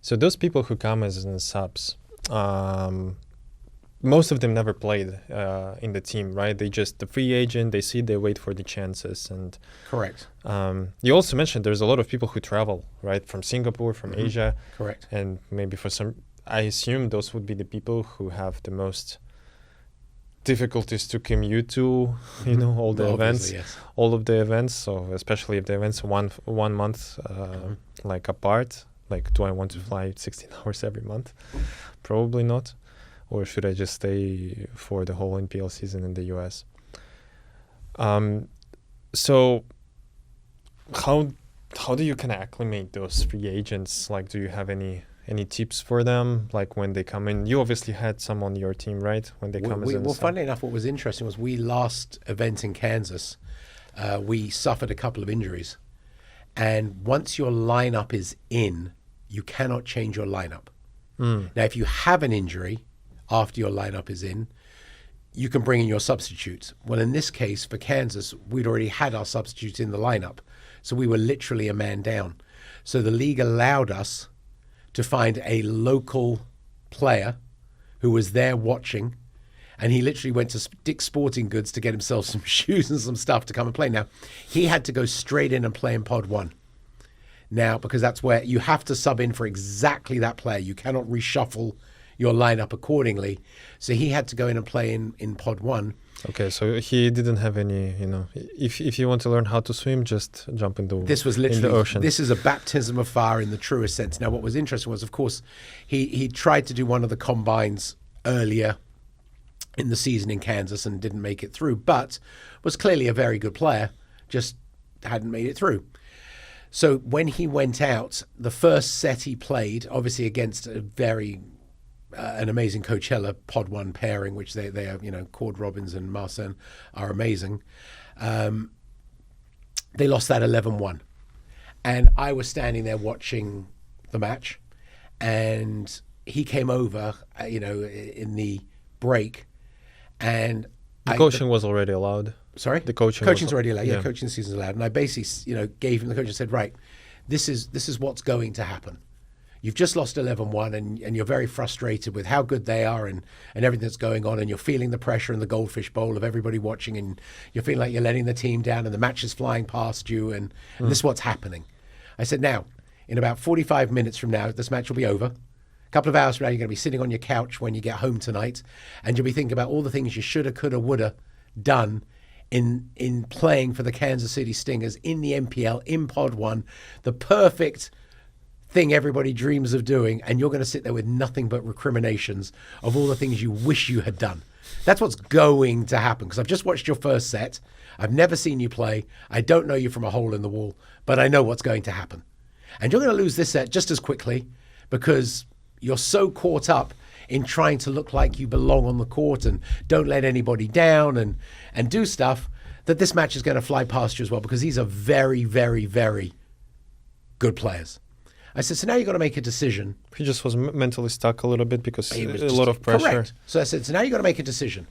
So those people who come as in subs, most of them never played in the team, right? They just the free agent. They wait for the chances. And Correct. You also mentioned there's a lot of people who travel, right, from Singapore, from Asia. Correct. And maybe for some, I assume those would be the people who have the most difficulties to commute to, all the events, yes. all of the events. So especially if the events 1 month like apart, like do I want to fly 16 hours every month? Probably not. Or should I just stay for the whole NPL season in the US? So how do you kind of acclimate those free agents? Like, do you have any tips for them? Like when they come in, you obviously had some on your team, right? When they come in. Well, funnily enough, what was interesting was we last event in Kansas, we suffered a couple of injuries. And once your lineup is in, you cannot change your lineup. Now, if you have an injury after your lineup is in, you can bring in your substitutes. Well, in this case, for Kansas, we'd already had our substitutes in the lineup. So we were literally a man down. So the league allowed us to find a local player who was there watching, and he literally went to Dick's Sporting Goods to get himself some shoes and some stuff to come and play. Now, he had to go straight in and play in Pod 1. Now, because that's where you have to sub in for exactly that player. You cannot reshuffle your lineup accordingly. So he had to go in and play in Pod 1. Okay, so he didn't have any, if you want to learn how to swim, just jump in the ocean. This is a baptism of fire in the truest sense. Now, what was interesting was, of course, he tried to do one of the combines earlier in the season in Kansas and didn't make it through, but was clearly a very good player, just hadn't made it through. So when he went out, the first set he played, obviously against a very an amazing Coachella Pod 1 pairing, which they are, Cord Robbins and Marcin are amazing. They lost that 11-1. And I was standing there watching the match, and he came over, in the break, and the coaching was already allowed. Sorry? The coaching's already allowed. Yeah, coaching season's allowed. And I basically, gave him the coach and said, right, this is what's going to happen. You've just lost 11-1 and you're very frustrated with how good they are and everything that's going on, and you're feeling the pressure in the goldfish bowl of everybody watching, and you're feeling like you're letting the team down and the match is flying past you, and this is what's happening. I said, now, in about 45 minutes from now, this match will be over. A couple of hours from now, you're going to be sitting on your couch when you get home tonight, and you'll be thinking about all the things you shoulda, coulda, woulda done in playing for the Kansas City Stingers in the NPL, in Pod 1, the perfect thing everybody dreams of doing, and you're going to sit there with nothing but recriminations of all the things you wish you had done. That's what's going to happen, because I've just watched your first set. I've never seen you play. I don't know you from a hole in the wall, but I know what's going to happen. And you're going to lose this set just as quickly because you're so caught up in trying to look like you belong on the court and don't let anybody down and do stuff, that this match is going to fly past you as well, because these are very, very, very good players. I said, so now you've got to make a decision. He just was mentally stuck a little bit because a lot of pressure. Correct. So I said, so now you've got to make a decision.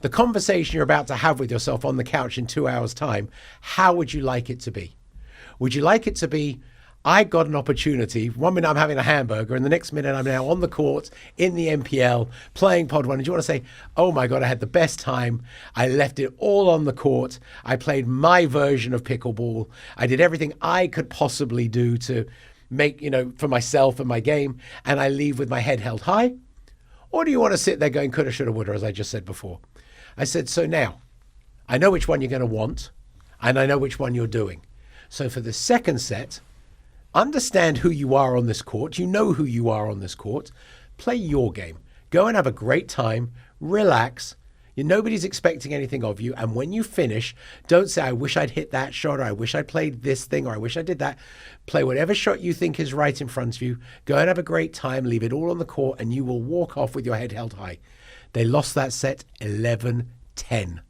The conversation you're about to have with yourself on the couch in 2 hours' time, how would you like it to be? Would you like it to be, I got an opportunity, 1 minute I'm having a hamburger, and the next minute I'm now on the court in the NPL playing Pod 1. And you want to say, oh my God, I had the best time. I left it all on the court. I played my version of pickleball. I did everything I could possibly do to make, for myself and my game, and I leave with my head held high? Or do you want to sit there going coulda, shoulda, woulda, as I just said before? I said, so now, I know which one you're going to want, and I know which one you're doing. So for the second set, understand who you are on this court. You know who you are on this court. Play your game. Go and have a great time. Relax. Nobody's expecting anything of you. And when you finish, don't say, I wish I'd hit that shot, or I wish I played this thing, or I wish I did that. Play whatever shot you think is right in front of you. Go and have a great time. Leave it all on the court, and you will walk off with your head held high. They lost that set 11-10.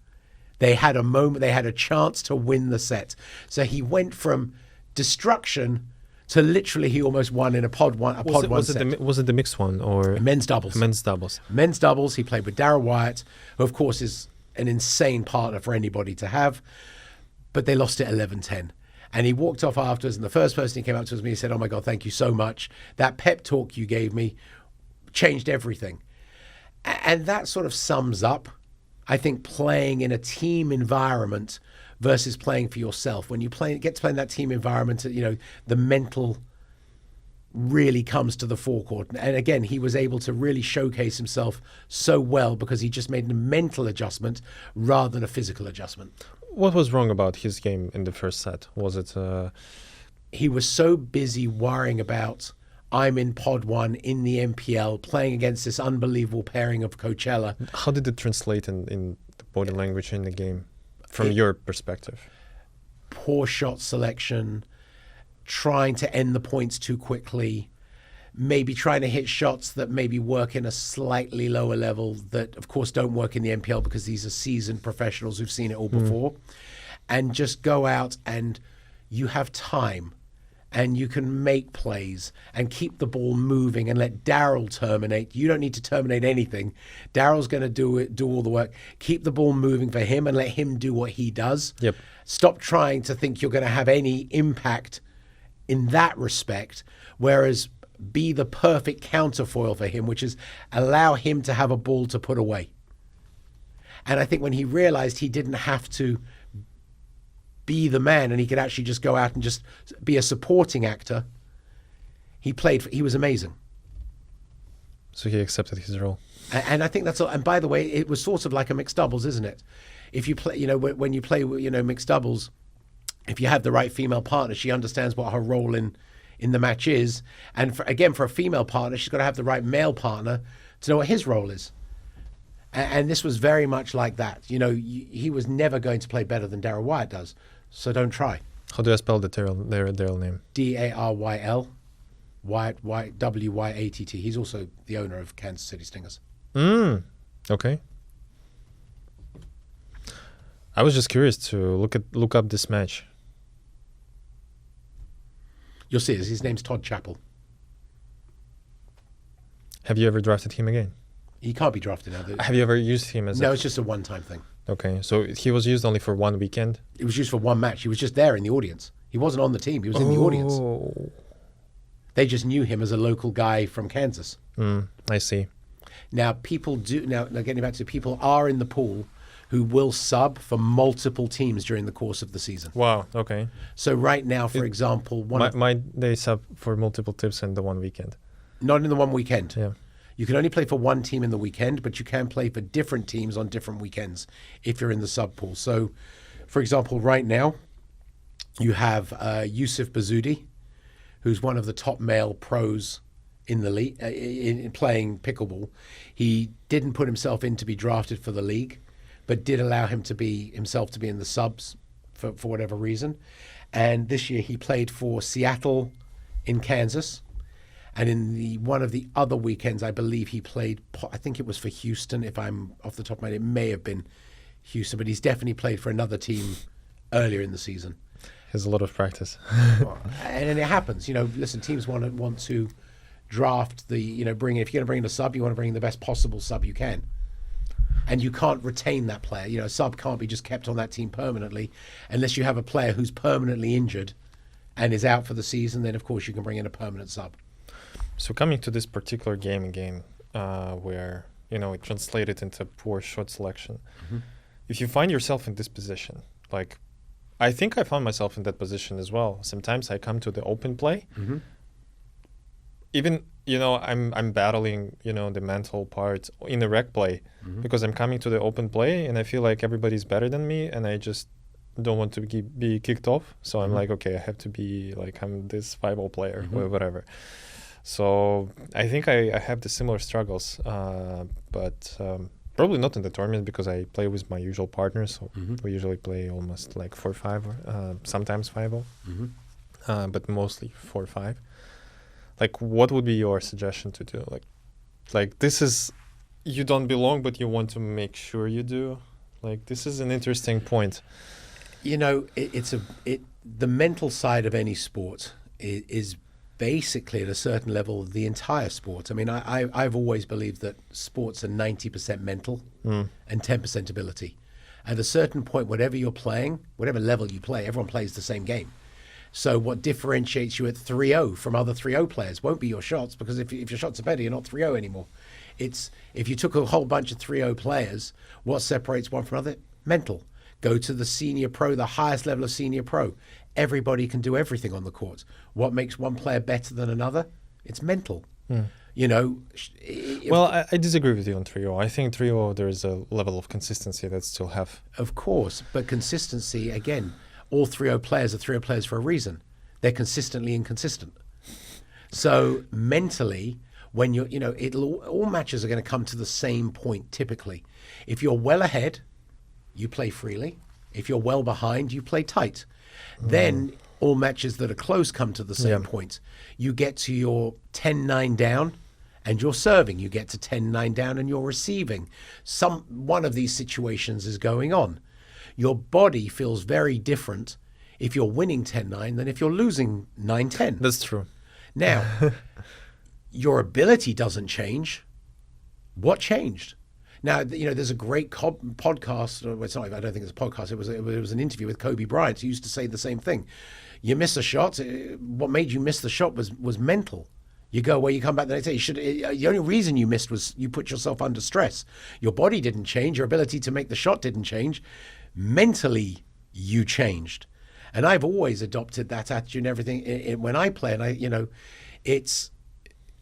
They had a moment, they had a chance to win the set. So he went from destruction to literally he almost won in a Pod 1 set. Was it the mixed one or men's doubles? Men's doubles. Men's doubles. He played with Darrell Wyatt, who of course is an insane partner for anybody to have. But they lost it 11-10. And he walked off afterwards, and the first person he came up to me, he said, "Oh my God, thank you so much. That pep talk you gave me changed everything." And that sort of sums up, I think, playing in a team environment versus playing for yourself. When you get to play in that team environment, the mental really comes to the forecourt. And again, he was able to really showcase himself so well because he just made a mental adjustment rather than a physical adjustment. What was wrong about his game in the first set? Was it... He was so busy worrying about, I'm in Pod 1 in the MPL playing against this unbelievable pairing of Coachella. How did it translate in the body language in the game from your perspective? Poor shot selection, trying to end the points too quickly, maybe trying to hit shots that maybe work in a slightly lower level that, of course, don't work in the MPL because these are seasoned professionals who've seen it all before, and just go out and you have time and you can make plays and keep the ball moving and let Daryl terminate. You don't need to terminate anything. Daryl's going to do all the work. Keep the ball moving for him and let him do what he does. Yep. Stop trying to think you're going to have any impact in that respect, whereas be the perfect counterfoil for him, which is allow him to have a ball to put away. And I think when he realized he didn't have to be the man and he could actually just go out and just be a supporting actor, he was amazing. So he accepted his role. And I think that's all. And by the way, it was sort of like a mixed doubles, isn't it? If you play, when you play, mixed doubles, if you have the right female partner, she understands what her role in the match is. And for a female partner, she's got to have the right male partner to know what his role is. And this was very much like that. He was never going to play better than Daryl Wyatt does. So don't try. How do I spell their Daryl name? Daryl Wyatt, Wyatt. He's also the owner of Kansas City Stingers. Okay. I was just curious to look up this match. You'll see his name's Todd Chappell. Have you ever drafted him again? He can't be drafted now. Have you ever used him as No, it's just a one-time thing. Okay, so he was used only for one weekend? It was used for one match. He was just there in the audience. He wasn't on the team. He was in the audience. They just knew him as a local guy from Kansas. I see. Now, getting back to people are in the pool who will sub for multiple teams during the course of the season. Wow, okay. So right now, for example... Might they sub for multiple tips in the one weekend? Not in the one weekend. Yeah. You can only play for one team in the weekend, but you can play for different teams on different weekends if you're in the sub pool. So, for example, right now, you have Yusuf Bazudi, who's one of the top male pros in the league, in playing pickleball. He didn't put himself in to be drafted for the league, but did allow himself to be in the subs for whatever reason. And this year he played for Seattle in Kansas. And in one of the other weekends, I believe he played, I think it was for Houston, if I'm off the top of my head, it may have been Houston, but he's definitely played for another team earlier in the season. He has a lot of practice. And it happens. Listen, teams want to draft if you're going to bring in a sub, you want to bring in the best possible sub you can. And you can't retain that player. A sub can't be just kept on that team permanently unless you have a player who's permanently injured and is out for the season. Then, of course, you can bring in a permanent sub. So coming to this particular game where, it translated into poor shot selection, if you find yourself in this position, like I think I found myself in that position as well. Sometimes I come to the open play. Even, I'm battling, the mental part in the rec play because I'm coming to the open play and I feel like everybody's better than me and I just don't want to be kicked off. So I'm like, okay, I have to be like, I'm this 5-0 player or whatever. So I think I have the similar struggles, but probably not in the tournament because I play with my usual partners. So we usually play almost like 4-5, sometimes 5-0, but mostly 4-5. Like, what would be your suggestion to do? Like this is, you don't belong, but you want to make sure you do. Like, this is an interesting point. The mental side of any sport is basically at a certain level the entire sport. I mean, I've always believed that sports are 90% mental and 10% ability. At a certain point, whatever you're playing, whatever level you play, everyone plays the same game. So what differentiates you at 3-0 from other 3-0 players won't be your shots, because if your shots are better, you're not 3-0 anymore. It's if you took a whole bunch of 3-0 players, what separates one from another? Mental. Go to the senior pro, the highest level of senior pro. Everybody can do everything on the court. What makes one player better than another? It's mental. You know. Well, I disagree with you on 3-0. I think 3-0 there is a level of consistency that still have. Of course, but consistency, again, all 3-0 players are 3-0 players for a reason. They're consistently inconsistent. So mentally, when all matches are going to come to the same point typically. If you're well ahead, you play freely. If you're well behind, you play tight. Then all matches that are close come to the same point. You get to your 10-9 down and you're serving. You get to 10-9 down and you're receiving. One of these situations is going on. Your body feels very different if you're winning 10-9 than if you're losing 9-10. That's true. Now, your ability doesn't change. What changed? Now, there's a great podcast. It's not, I don't think it's a podcast. It was an interview with Kobe Bryant, who used to say the same thing. You miss a shot. What made you miss the shot was mental. You go away, you come back the next day. The only reason you missed was you put yourself under stress. Your body didn't change. Your ability to make the shot didn't change. Mentally, you changed. And I've always adopted that attitude and everything when I play. And it's,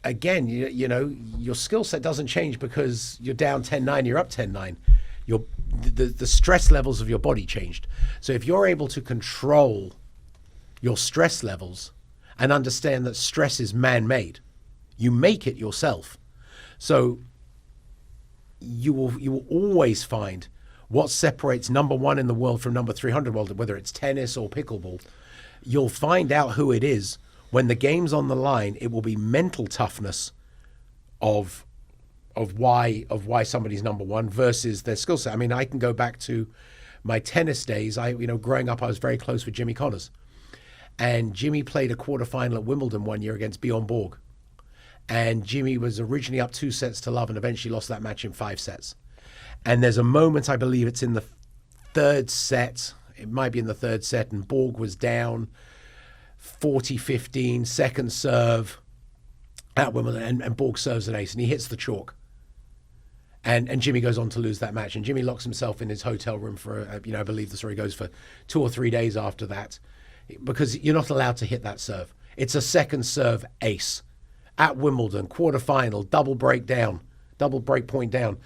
again, your skill set doesn't change because you're down 10-9, you're up 10-9. The stress levels of your body changed. So if you're able to control your stress levels and understand that stress is man-made, you make it yourself. So you will always find what separates number one in the world from number 300 world, whether it's tennis or pickleball. You'll find out who it is. When the game's on the line, it will be mental toughness of why somebody's number one versus their skill set. I mean, I can go back to my tennis days. Growing up, I was very close with Jimmy Connors, and Jimmy played a quarterfinal at Wimbledon one year against Bjorn Borg, and Jimmy was originally up 2-0 and eventually lost that match in 5 sets. And there's a moment, I believe it's in the third set. It might be in the third set, and Borg was down 40-15, second serve at Wimbledon, and Borg serves an ace, and he hits the chalk. And Jimmy goes on to lose that match. And Jimmy locks himself in his hotel room for, I believe the story goes for 2 or 3 days after that, because you're not allowed to hit that serve. It's a second serve ace at Wimbledon, quarterfinal, double break point down.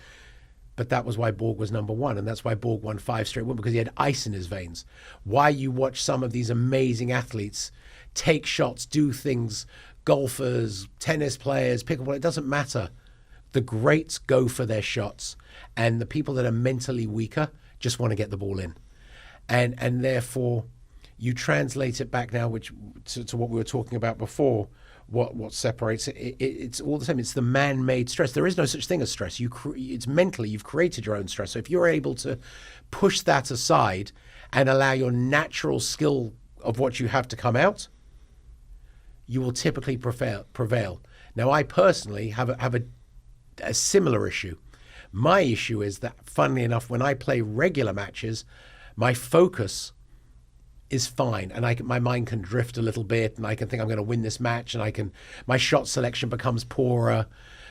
But that was why Borg was number one, and that's why Borg won 5 straight wins, because he had ice in his veins. Why you watch some of these amazing athletes take shots, do things, golfers, tennis players, pickleball, it doesn't matter. The greats go for their shots, and the people that are mentally weaker just want to get the ball in. And therefore, you translate it back now to what we were talking about before. What separates it? It's all the same. It's the man-made stress. There is no such thing as stress. It's mentally. You've created your own stress. So if you're able to push that aside and allow your natural skill of what you have to come out, you will typically prevail. Now, I personally have a similar issue. My issue is that, funnily enough, when I play regular matches, my focus is fine, and my mind can drift a little bit, and I can think I'm going to win this match, and my shot selection becomes poorer,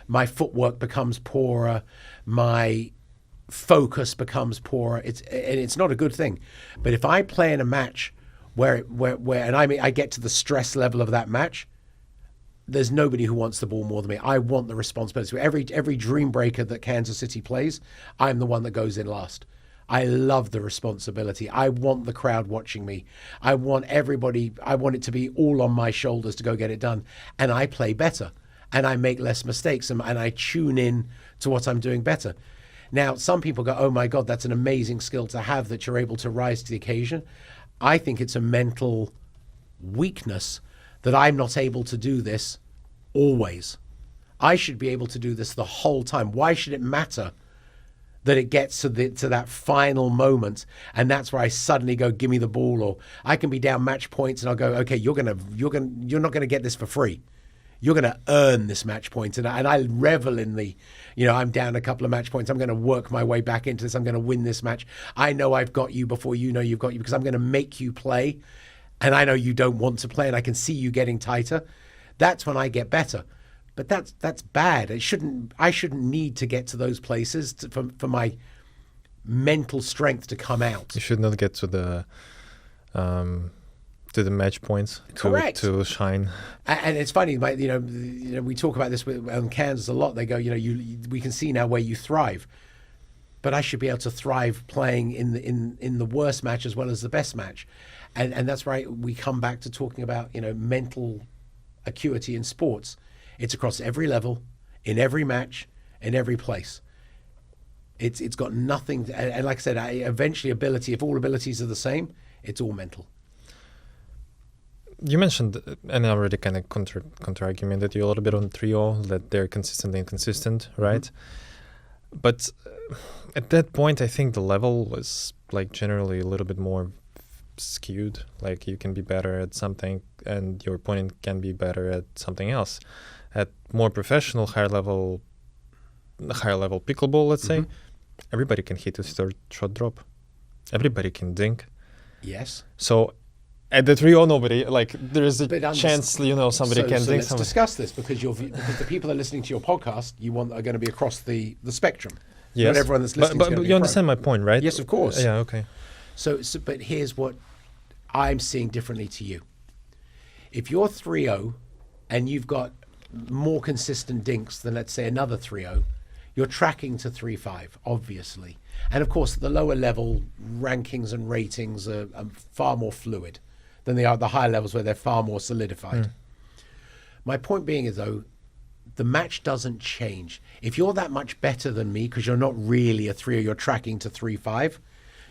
my footwork becomes poorer, my focus becomes poorer. It's not a good thing. But if I play in a match where I get to the stress level of that match, there's nobody who wants the ball more than me. I want the responsibility. Every dream breaker that Kansas City plays, I'm the one that goes in last. I love the responsibility. I want the crowd watching me. I want it to be all on my shoulders to go get it done. And I play better, and I make less mistakes, and I tune in to what I'm doing better. Now, some people go, oh my God, that's an amazing skill to have, that you're able to rise to the occasion. I think it's a mental weakness that I'm not able to do this always. I should be able to do this the whole time. Why should it matter that it gets to that final moment, and that's where I suddenly go, give me the ball? Or I can be down match points and I'll go, okay, you're not gonna get this for free. You're gonna earn this match point. And I revel in the, I'm down a couple of match points. I'm gonna work my way back into this. I'm gonna win this match. I know I've got you before you know you've got you, because I'm gonna make you play. and I know you don't want to play, and I can see you getting tighter, that's when I get better. But that's bad. I shouldn't need to get to those places for my mental strength to come out. You should not get to the match points to shine. And it's funny, we talk about this on Kansas a lot. They go, we can see now where you thrive, but I should be able to thrive playing in the worst match as well as the best match, and that's right. We come back to talking about mental acuity in sports. It's across every level, in every match, in every place. It's got nothing, and like I said, eventually ability. If all abilities are the same, it's all mental. You mentioned, and I already kind of counter-argumented you a little bit on trio, that they're consistently inconsistent, right? Mm-hmm. But at that point, I think the level was like generally a little bit more skewed. Like you can be better at something, and your opponent can be better at something else. At more professional, higher level pickleball, let's say, everybody can hit a third shot drop. Everybody can dink. Yes. So at the trio, nobody, like there is a chance, somebody can dink. Let's discuss this because the people that are listening to your podcast, are going to be across the spectrum. Yes. Not everyone that's listening. But you understand my point, right? Yes, of course. Yeah. Okay. So, but here's what I'm seeing differently to you. If you're 3-0 and you've got more consistent dinks than, let's say, another 3-0, you're tracking to 3-5, obviously. And of course, the lower level rankings and ratings are far more fluid than they are at the higher levels where they're far more solidified. My point being is, though, the match doesn't change. If you're that much better than me, because you're not really a 3-0, you're tracking to 3-5,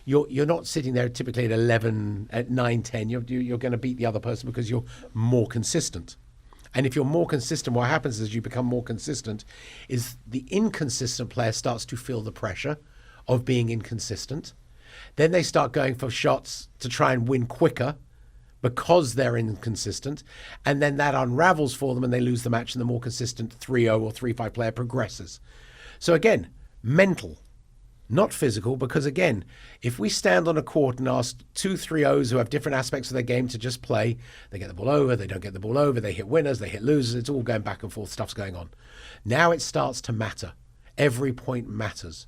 you're not sitting there typically at 11, at 9, 10. You're going to beat the other person because you're more consistent. And if you're more consistent, what happens as you become more consistent is the inconsistent player starts to feel the pressure of being inconsistent. Then they start going for shots to try and win quicker because they're inconsistent. And then that unravels for them and they lose the match, and the more consistent 3-0 or 3-5 player progresses. So again, mental, not physical, because again, if we stand on a court and ask 2 3-0s who have different aspects of their game to just play, they get the ball over, they don't get the ball over, they hit winners, they hit losers, it's all going back and forth, stuff's going on. Now it starts to matter. Every point matters.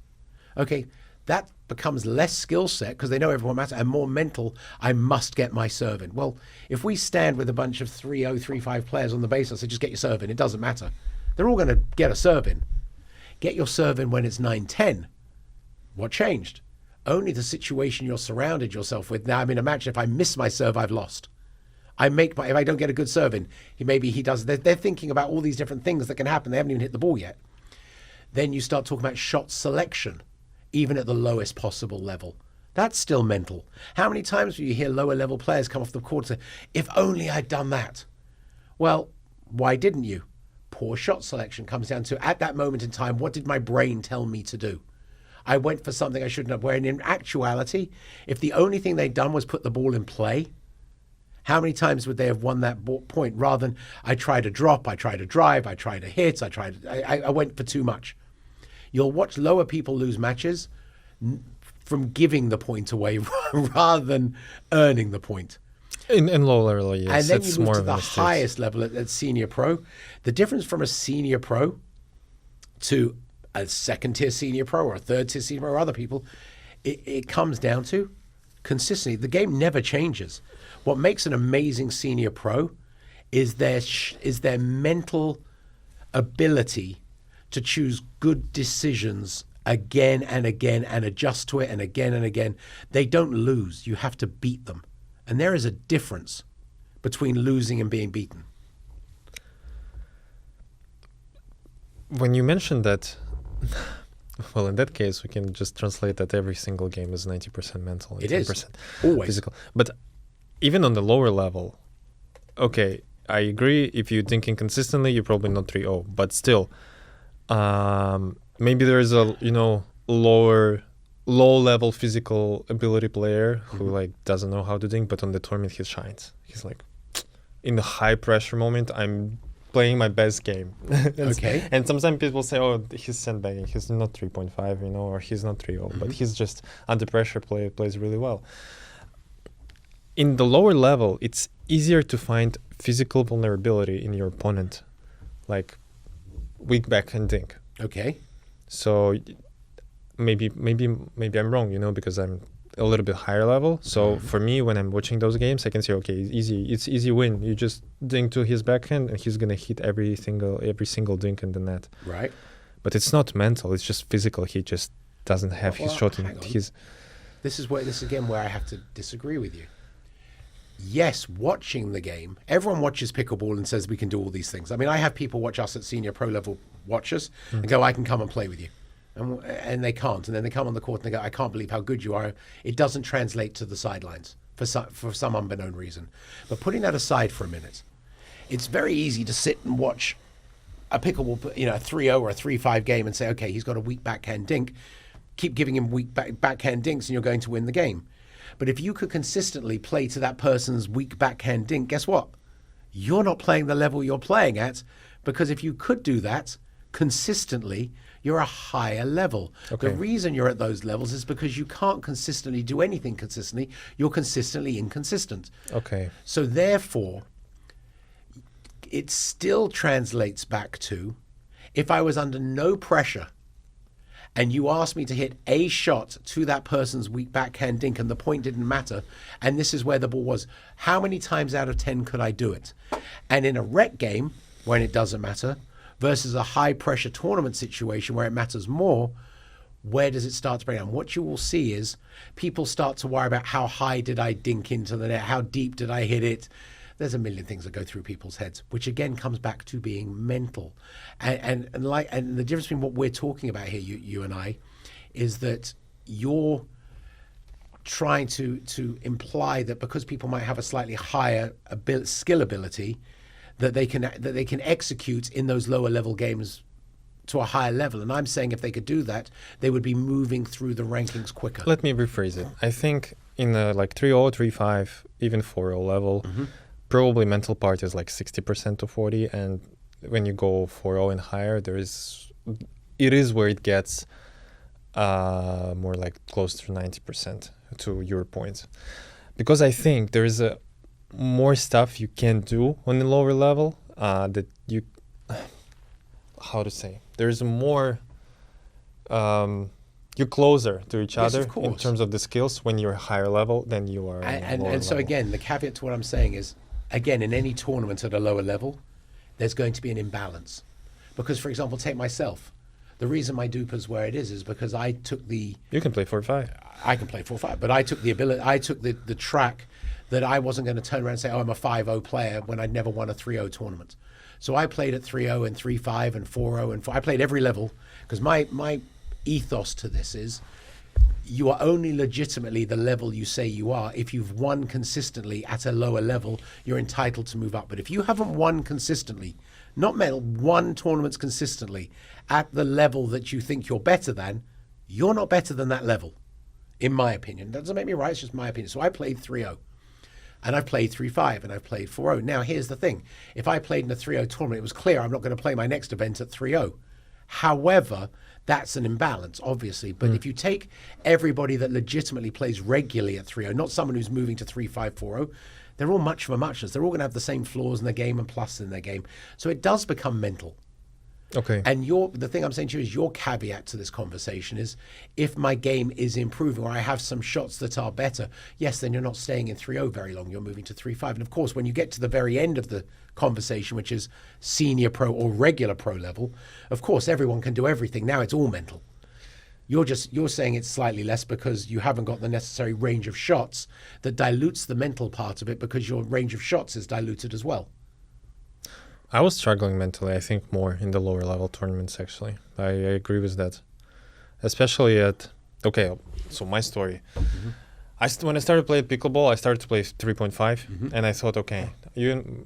Okay, that becomes less skill set because they know everyone matters, and more mental, I must get my serve in. Well, if we stand with a bunch of 3-0, 3-5 players on the base and say, just get your serve in, it doesn't matter. They're all going to get a serve in. Get your serve in when it's 9-10. What changed? Only the situation you're surrounded yourself with. Now, I mean, imagine if I miss my serve, I've lost. If I don't get a good serve in, he does. They're thinking about all these different things that can happen. They haven't even hit the ball yet. Then you start talking about shot selection, even at the lowest possible level. That's still mental. How many times do you hear lower level players come off the court and say, if only I'd done that? Well, why didn't you? Poor shot selection comes down to, at that moment in time, what did my brain tell me to do? I went for something I shouldn't have. Wherein in actuality, if the only thing they'd done was put the ball in play, how many times would they have won that point rather than I tried to drop, I tried to drive, I tried to hit, I went for too much. You'll watch lower people lose matches from giving the point away rather than earning the point. In lower level, yes. And then you move to the highest level at senior pro. The difference from a senior pro to a second-tier senior pro or a third-tier senior pro or other people, it comes down to consistency. The game never changes. What makes an amazing senior pro is their mental ability to choose good decisions again and again and adjust to it and again. They don't lose. You have to beat them. And there is a difference between losing and being beaten. When you mentioned that, well, in that case, we can just translate that every single game is 90% mental and 10% always physical. But even on the lower level, okay, I agree. If you're thinking consistently, you're probably not 3-0. But still, maybe there is a low-level physical ability player who like doesn't know how to think, but on the tournament he shines. He's like, in the high pressure moment, I'm playing my best game. Okay. And sometimes people say, oh, he's sandbagging. He's not 3.5, or he's not 3-0, but he's just under pressure plays really well. in the lower level, it's easier to find physical vulnerability in your opponent, like weak backhanding. Okay. So maybe I'm wrong, because I'm a little bit higher level. So for me, when I'm watching those games, I can say, okay, it's easy win. You just dink to his backhand, and he's gonna hit every single dink in the net. Right. But it's not mental; it's just physical. He just doesn't have his shot in hang on. his. This is again where I have to disagree with you. Yes, watching the game, everyone watches pickleball and says we can do all these things. I mean, I have people watch us at senior pro level watchers and go, I can come and play with you. And they can't. And then they come on the court and they go, I can't believe how good you are. It doesn't translate to the sidelines for some unbeknown reason. But putting that aside for a minute, it's very easy to sit and watch a pickleball, a 3-0 or a 3-5 game and say, okay, he's got a weak backhand dink. Keep giving him weak backhand dinks and you're going to win the game. But if you could consistently play to that person's weak backhand dink, guess what? You're not playing the level you're playing at, because if you could do that consistently, you're a higher level. Okay. The reason you're at those levels is because you can't consistently do anything consistently. You're consistently inconsistent. Okay. So therefore, it still translates back to, if I was under no pressure and you asked me to hit a shot to that person's weak backhand dink and the point didn't matter, and this is where the ball was, how many times out of 10 could I do it? And in a rec game, when it doesn't matter, versus a high pressure tournament situation where it matters more, where does it start to break down? What you will see is people start to worry about how high did I dink into the net, how deep did I hit it? There's a million things that go through people's heads, which again comes back to being mental. And the difference between what we're talking about here, you and I, is that you're trying to imply that because people might have a slightly higher skill ability, that they can execute in those lower level games to a higher level. And I'm saying if they could do that, they would be moving through the rankings quicker. Let me rephrase it. I think in like 3-0, 3-5, even 4-0 level, probably mental part is like 60% to 40, and when you go 4-0 and higher, it is where it gets more like close to 90% to your point. Because I think there is more stuff you can do on the lower level that you, how to say, there's more, you're closer to each other in terms of the skills when you're higher level than you are. And so again, the caveat to what I'm saying is, again, in any tournament at a lower level, there's going to be an imbalance. Because, for example, take myself. The reason my duper's where it is because I took the... You can play 4-5. I can play 4-5, but I took the track that I wasn't going to turn around and say, oh, I'm a 5-0 player when I'd never won a 3-0 tournament. So I played at 3-0 and 3-5 and 4-0 and 4. I played every level because my ethos to this is you are only legitimately the level you say you are. If you've won consistently at a lower level, you're entitled to move up. But if you haven't won consistently, not won tournaments consistently at the level that you think you're better than, you're not better than that level, in my opinion. That doesn't make me right, it's just my opinion. So I played 3-0. And I've played 3-5 and I've played 4-0. Now, here's the thing. If I played in a 3-0 tournament, it was clear I'm not going to play my next event at 3-0. However, that's an imbalance, obviously. But if you take everybody that legitimately plays regularly at 3-0, not someone who's moving to 3-5, 4-0, they're all much of a muchness. They're all going to have the same flaws in their game and plus in their game. So it does become mental. Okay. And the thing I'm saying to you is your caveat to this conversation is if my game is improving or I have some shots that are better, yes, then you're not staying in 3-0 very long. You're moving to 3-5. And of course, when you get to the very end of the conversation, which is senior pro or regular pro level, of course, everyone can do everything. Now it's all mental. You're saying it's slightly less because you haven't got the necessary range of shots that dilutes the mental part of it because your range of shots is diluted as well. I was struggling mentally, I think, more in the lower level tournaments, actually. I agree with that. Especially okay, so my story. When I started playing pickleball, I started to play 3.5, and I thought, okay,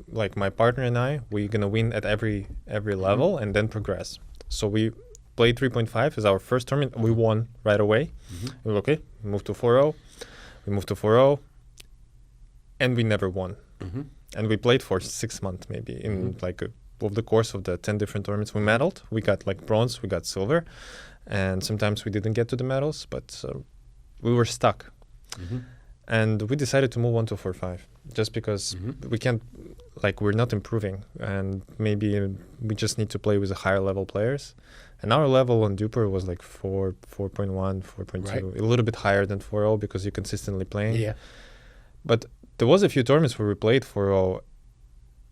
like my partner and I, we're going to win at every level and then progress. So we played 3.5 as our first tournament. We won right away. We were okay, we moved to 4-0. We moved to 4-0, and we never won. And we played for 6 months maybe in over the course of the 10 different tournaments. We medaled. We got like bronze, we got silver. And sometimes we didn't get to the medals, but we were stuck. and we decided to move on to 4-5 just because we can't, like, we're not improving, and maybe we just need to play with the higher level players. And our level on Duper was like 4.1, 4.2, Right. a little bit higher than 4.0 because you're consistently playing. Yeah. But there was a few tournaments where we played 4.0.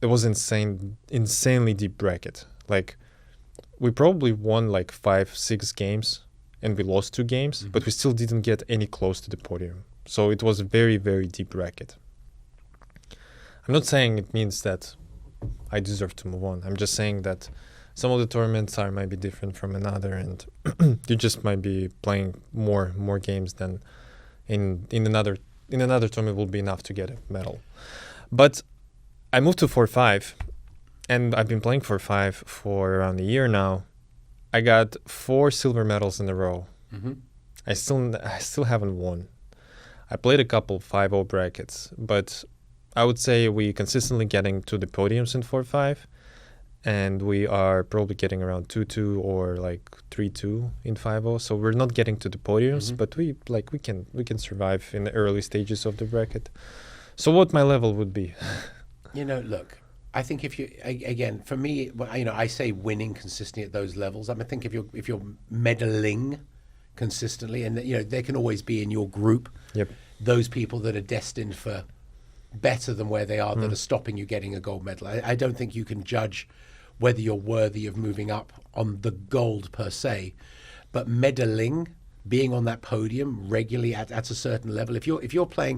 It was insanely deep bracket. Like, we probably won like 5-6 games and we lost 2 games, but we still didn't get any close to the podium. So it was a very, very deep bracket. I'm not saying it means that I deserve to move on. I'm just saying that some of the tournaments might be different from another, and you just might be playing more games than in another tournament will be enough to get a medal. But I moved to 4-5, and I've been playing 4-5 for around a year now. I got 4 silver medals in a row. I still haven't won. I played a couple 5-0 brackets, but I would say we consistently getting to the podiums in 4-5, and we are probably getting around 2-2 or like 3-2 in 5-0. So we're not getting to the podiums, but we can survive in the early stages of the bracket. So what my level would be? You know, look, I think if you, again, for me, you know, I say winning consistently at those levels. I mean, I think if you're medaling consistently, and you know, there can always be in your group those people that are destined for better than where they are, that are stopping you getting a gold medal. I don't think you can judge whether you're worthy of moving up on the gold per se, but medaling, being on that podium regularly at a certain level. If you play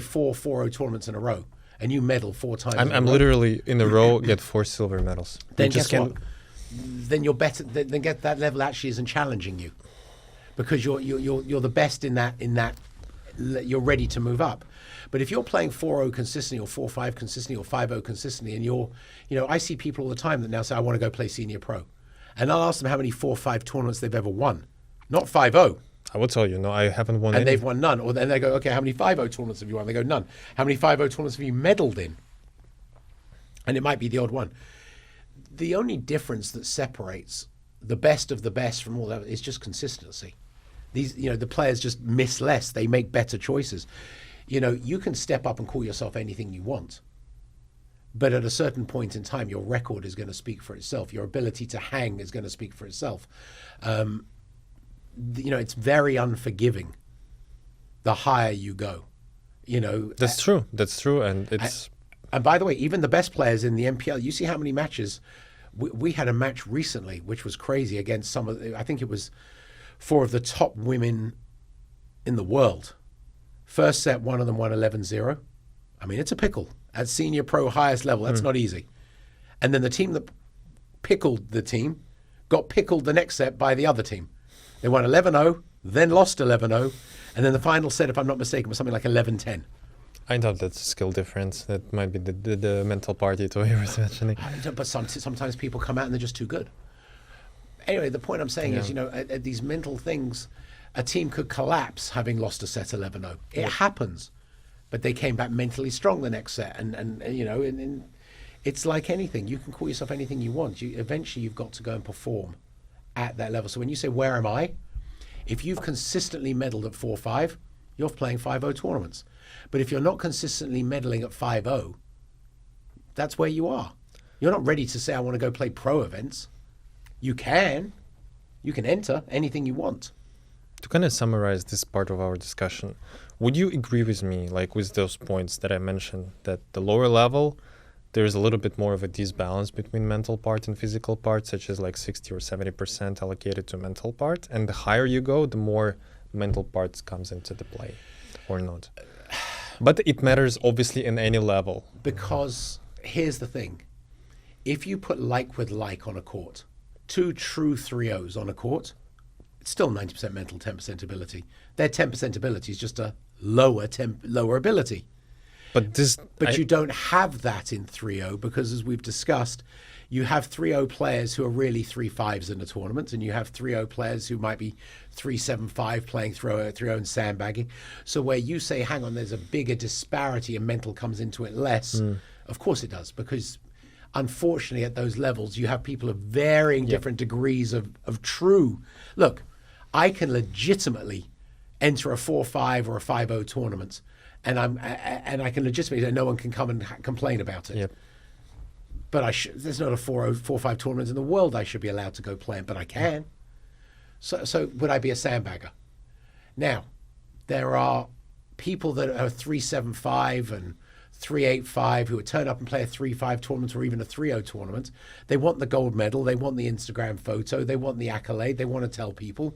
4 4-0 tournaments in a row and you medal 4 times, I'm literally in a row get 4 silver medals. Then guess what? Then you're better. Then get that level actually isn't challenging you, because you're the best in that. You're ready to move up. But if you're playing 4-0 consistently, or 4-5 consistently, or 5-0 consistently, and you know, I see people all the time that now say, I want to go play senior pro. And I'll ask them how many 4-5 tournaments they've ever won. Not 5-0. I will tell you, no, I haven't won And any. they've won none. Or then they go, okay, how many 5-0 tournaments have you won? They go, none. How many 5-0 tournaments have you medaled in? And it might be the odd one. The only difference that separates the best of the best from all that is just consistency. These, you know, the players just miss less. They make better choices. You know, you can step up and call yourself anything you want, but at a certain point in time, your record is going to speak for itself. Your ability to hang is going to speak for itself. You know, it's very unforgiving the higher you go. You know, That's true. That's true, and it's. And by the way, even the best players in the MPL, you see how many matches. We had a match recently, which was crazy, against some of I think it was 4 of the top women in the world. First set, one of them won 11-0. I mean, it's a pickle. At senior pro highest level, that's not easy. And then the team that pickled the team got pickled the next set by the other team. They won 11-0, then lost 11-0, and then the final set, if I'm not mistaken, was something like 11-10. I thought that's a skill difference. That might be the mental party to you was mentioning. But sometimes people come out and they're just too good. Anyway, the point I'm saying is, you know, at these mental things, a team could collapse having lost a set 11-0. It happens. But they came back mentally strong the next set. And you know, and it's like anything. You can call yourself anything you want. Eventually, you've got to go and perform at that level. So when you say, where am I? If you've consistently medaled at 4-5, you're playing 5-0 tournaments. But if you're not consistently medaling at 5-0, that's where you are. You're not ready to say, I want to go play pro events. You can enter anything you want. To kind of summarize this part of our discussion, would you agree with me, like with those points that I mentioned, that the lower level, there's a little bit more of a disbalance between mental part and physical part, such as like 60 or 70% allocated to mental part, and the higher you go, the more mental parts comes into the play, or not? But it matters obviously in any level. Because here's the thing. If you put like with like on a court, 2 true 3-0s on a court, it's still 90% mental, 10% ability. Their 10% ability is just a lower ability. But you don't have that in 3-0 because, as we've discussed, you have 3-0 players who are really 3-5s in a tournament, and you have 3-0 players who might be 3-7-5 playing 3-0 and sandbagging. So where you say, hang on, there's a bigger disparity and mental comes into it less, of course it does, because unfortunately at those levels you have people of varying different degrees of true. Look, I can legitimately enter a 4-5 or a 5-0 tournament, and I can legitimately say no one can come and complain about it. Yep. But there's not a 4-5 tournament in the world I should be allowed to go play in, but I can. So would I be a sandbagger? Now, there are people that are 375 and 385 who would turn up and play a 3-5 tournament or even a 3-0 tournament. They want the gold medal. They want the Instagram photo. They want the accolade. They want to tell people.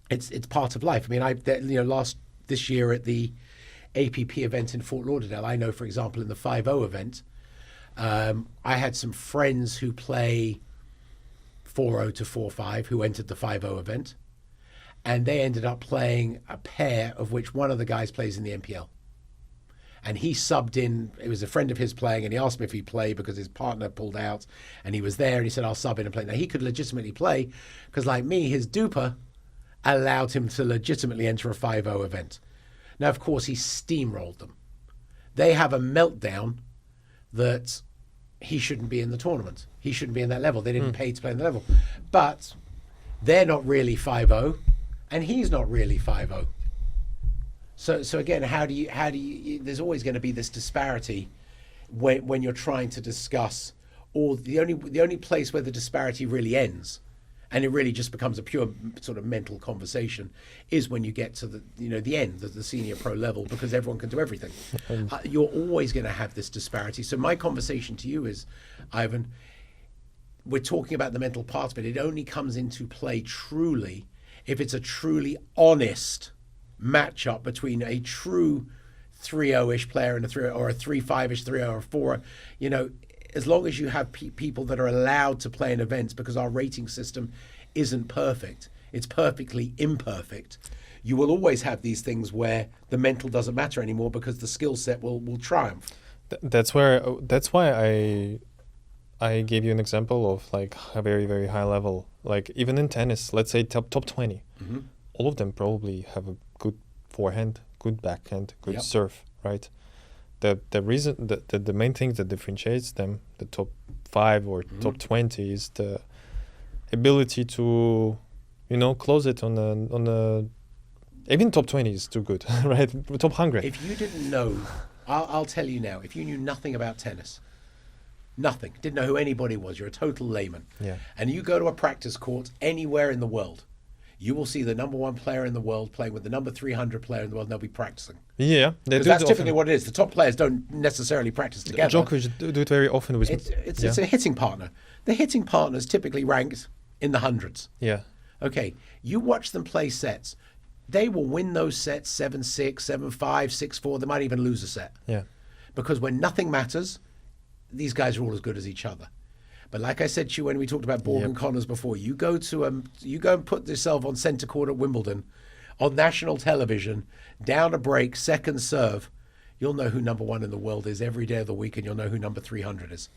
It's part of life. I mean, this year at the APP event in Fort Lauderdale, I know, for example, in the 5-0 event, I had some friends who play 4-0 to 4-5 who entered the 5-0 event, and they ended up playing a pair of which one of the guys plays in the NPL. And he subbed in. It was a friend of his playing, and he asked me if he'd play because his partner pulled out, and he was there, and he said, I'll sub in and play. Now, he could legitimately play because, like me, his duper allowed him to legitimately enter a 5-0 event. Now, of course, he steamrolled them. They have a meltdown that he shouldn't be in the tournament. He shouldn't be in that level. They didn't pay to play in the level. But they're not really 5-0, and he's not really 5-0. So again, how do you there's always going to be this disparity when you're trying to discuss, or the only place where the disparity really ends, and it really just becomes a pure sort of mental conversation, is when you get to the end, the senior pro level, because everyone can do everything. You're always going to have this disparity. So my conversation to you is, Ivan, we're talking about the mental part of it. It only comes into play truly if it's a truly honest matchup between a true 3-0-ish player and a 3 or a 3-5-ish 3-0 or 4. As long as you have people that are allowed to play in events, because our rating system isn't perfect, it's perfectly imperfect, you will always have these things where the mental doesn't matter anymore because the skill set will triumph. That's why I gave you an example of like a very, very high level. Like even in tennis, let's say top 20, all of them probably have a good forehand, good backhand, good serve, right? The reason the main thing that differentiates them, the top 5 or top 20, is the ability to, close it on the even top 20 is too good, right? Top 100. If you didn't know, I'll tell you now, if you knew nothing about tennis, nothing, didn't know who anybody was, you're a total layman, and you go to a practice court anywhere in the world, you will see the number 1 player in the world playing with the number 300 player in the world, and they'll be practicing. Yeah, they do. That's typically what it is. The top players don't necessarily practice together. Djokovic do it very often with. It's a hitting partner. The hitting partner is typically ranked in the hundreds. Yeah. Okay, you watch them play sets. They will win those sets 7-6, 7-5, 6-4. They might even lose a set. Yeah. Because when nothing matters, these guys are all as good as each other. But like I said to you when we talked about Borg and Connors before, you go and put yourself on centre court at Wimbledon, on national television, down a break, second serve, you'll know who number 1 in the world is every day of the week, and you'll know who number 300 is.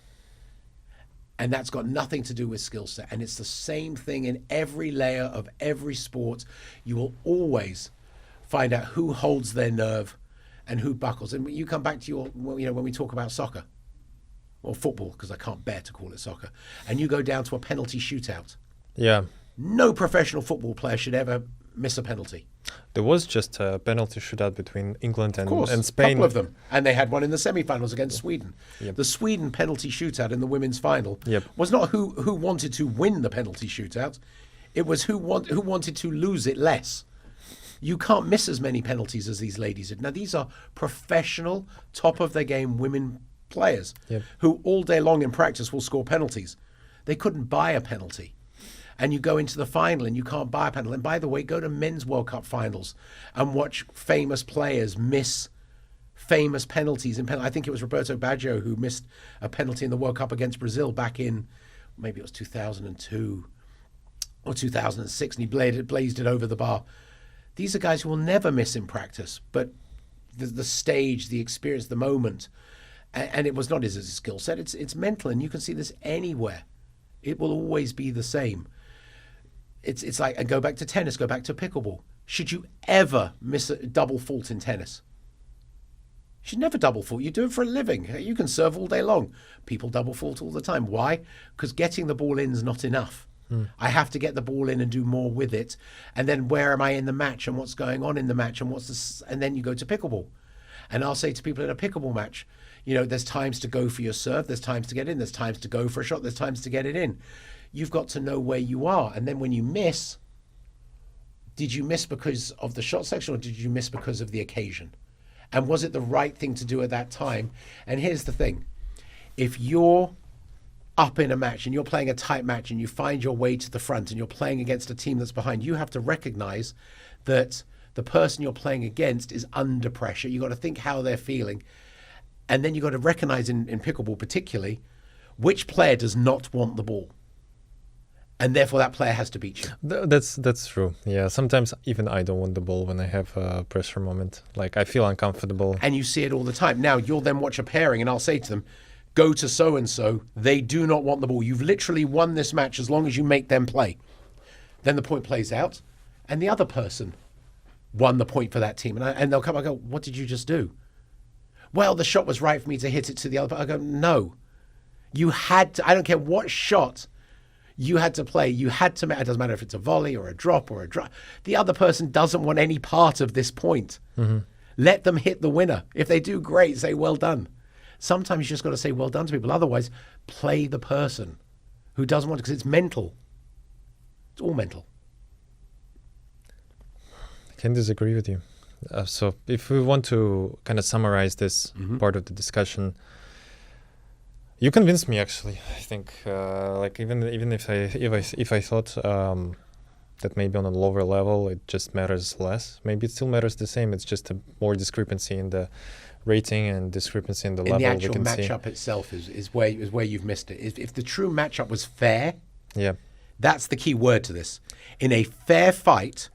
And that's got nothing to do with skill set. And it's the same thing in every layer of every sport. You will always find out who holds their nerve and who buckles. And you come back to when we talk about soccer, or football, because I can't bear to call it soccer, and you go down to a penalty shootout. Yeah. No professional football player should ever miss a penalty. There was just a penalty shootout between England and Spain. A couple of them. And they had one in the semi-finals against Sweden. Yep. The Sweden penalty shootout in the women's final was not who wanted to win the penalty shootout. It was who wanted to lose it less. You can't miss as many penalties as these ladies did. Now, these are professional, top-of-their-game women players who all day long in practice will score penalties. They couldn't buy a penalty. And you go into the final and you can't buy a penalty. And by the way, go to men's World Cup finals and watch famous players miss famous penalties. I think it was Roberto Baggio who missed a penalty in the World Cup against Brazil back in, maybe it was 2002 or 2006, and he blazed it over the bar. These are guys who will never miss in practice, but the stage, the experience, the moment, and it was not his skill set, it's mental, and you can see this anywhere. It will always be the same. It's like, and go back to tennis, go back to pickleball. Should you ever miss a double fault in tennis? You should never double fault. You do it for a living. You can serve all day long. People double fault all the time. Why? Because getting the ball in is not enough. I have to get the ball in and do more with it. And then where am I in the match and what's going on in the match and and then you go to pickleball. And I'll say to people in a pickleball match, there's times to go for your serve, there's times to get in, there's times to go for a shot, there's times to get it in. You've got to know where you are. And then when you miss, did you miss because of the shot selection or did you miss because of the occasion? And was it the right thing to do at that time? And here's the thing. If you're up in a match and you're playing a tight match and you find your way to the front and you're playing against a team that's behind, you have to recognize that the person you're playing against is under pressure. You've got to think how they're feeling. And then you've got to recognize in pickleball particularly, which player does not want the ball. And therefore that player has to beat you. That's true. Yeah, sometimes even I don't want the ball when I have a pressure moment. Like I feel uncomfortable. And you see it all the time. Now you'll then watch a pairing and I'll say to them, go to so-and-so. They do not want the ball. You've literally won this match as long as you make them play. Then the point plays out and the other person won the point for that team. And they'll come and go, what did you just do? Well, the shot was right for me to hit it to the other. I go, no. You had to, I don't care what shot you had to play. You had to, it doesn't matter if it's a volley or a drop or a drop. The other person doesn't want any part of this point. Let them hit the winner. If they do great, say, well done. Sometimes you just got to say well done to people. Otherwise, play the person who doesn't want to, because it's mental. It's all mental. I can disagree with you. So if we want to kind of summarize this part of the discussion, you convinced me actually. I think like even if I thought that maybe on a lower level it just matters less, maybe it still matters the same. It's just a more discrepancy in the rating and discrepancy in the level. The actual we can matchup itself is where you've missed it. If the true matchup was fair, yeah, that's the key word to this. In a fair fight,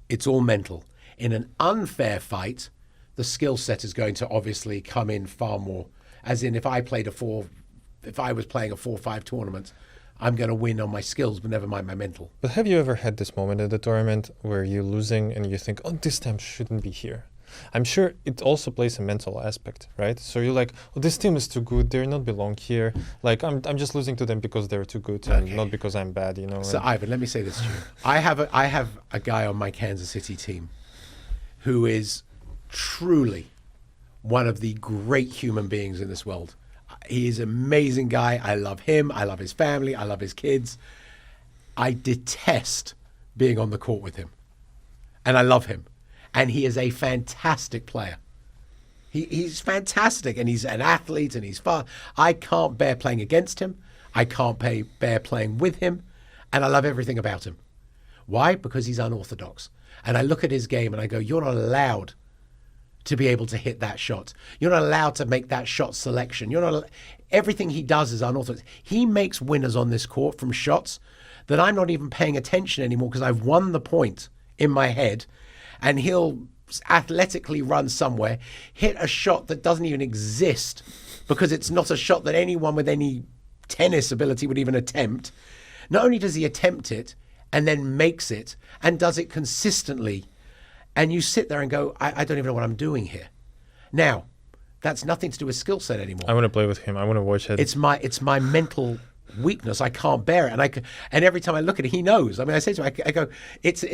it's all mental. In an unfair fight, the skill set is going to obviously come in far more. As in, if I was playing a 4-5 tournament, I'm going to win on my skills, but never mind my mental. But have you ever had this moment at the tournament where you're losing and you think, oh, this time shouldn't be here? I'm sure it also plays a mental aspect, right? So you're like, oh, this team is too good. They not belong here. Like, I'm just losing to them because they're too good and not because I'm bad, you know? So, Ivan, let me say this to you. I have a guy on my Kansas City team who is truly one of the great human beings in this world. He is an amazing guy. I love him. I love his family. I love his kids. I detest being on the court with him. And I love him. And he is a fantastic player. He's fantastic. And he's an athlete and he's fun. I can't bear playing against him. I can't bear playing with him. And I love everything about him. Why? Because he's unorthodox. And I look at his game and I go, you're not allowed to be able to hit that shot. You're not allowed to make that shot selection. Everything he does is unorthodox. He makes winners on this court from shots that I'm not even paying attention anymore because I've won the point in my head, and he'll athletically run somewhere, hit a shot that doesn't even exist because it's not a shot that anyone with any tennis ability would even attempt. Not only does he attempt it and then makes it and does it consistently, and you sit there and go, I don't even know what I'm doing here. Now, that's nothing to do with skill set anymore. I want to play with him. I want to watch it. It's my mental weakness. I can't bear it. And every time I look at it, he knows. I mean, I say to him, I go, it's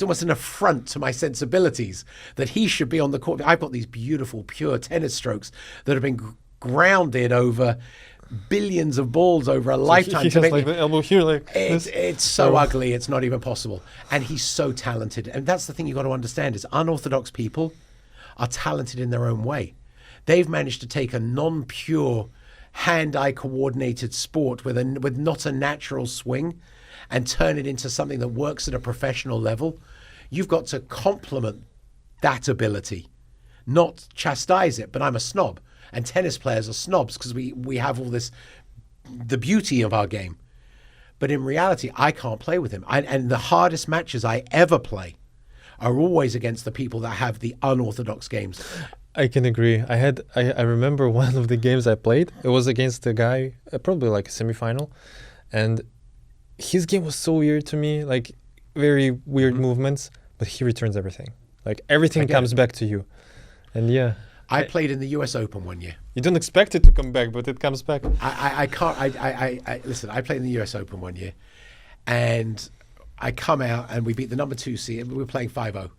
almost an affront to my sensibilities that he should be on the court. I've got these beautiful, pure tennis strokes that have been grounded over billions of balls over a lifetime. He has like the elbow here, like it's so ugly, it's not even possible. And he's so talented. And that's the thing you got to understand is unorthodox people are talented in their own way. They've managed to take a non-pure, hand-eye coordinated sport with not a natural swing and turn it into something that works at a professional level. You've got to compliment that ability, not chastise it. But I'm a snob. And tennis players are snobs because we have all this, the beauty of our game. But in reality, I can't play with him. And the hardest matches I ever play are always against the people that have the unorthodox games. I can agree. I remember one of the games I played. It was against a guy, probably like a semifinal. And his game was so weird to me, like very weird movements, but he returns everything. Like everything comes back to you. And yeah. I played in the US Open one year. You don't expect it to come back, but it comes back. I can't. Listen. I played in the US Open one year, and I come out and we beat the number 2 seed. We were playing 5-0.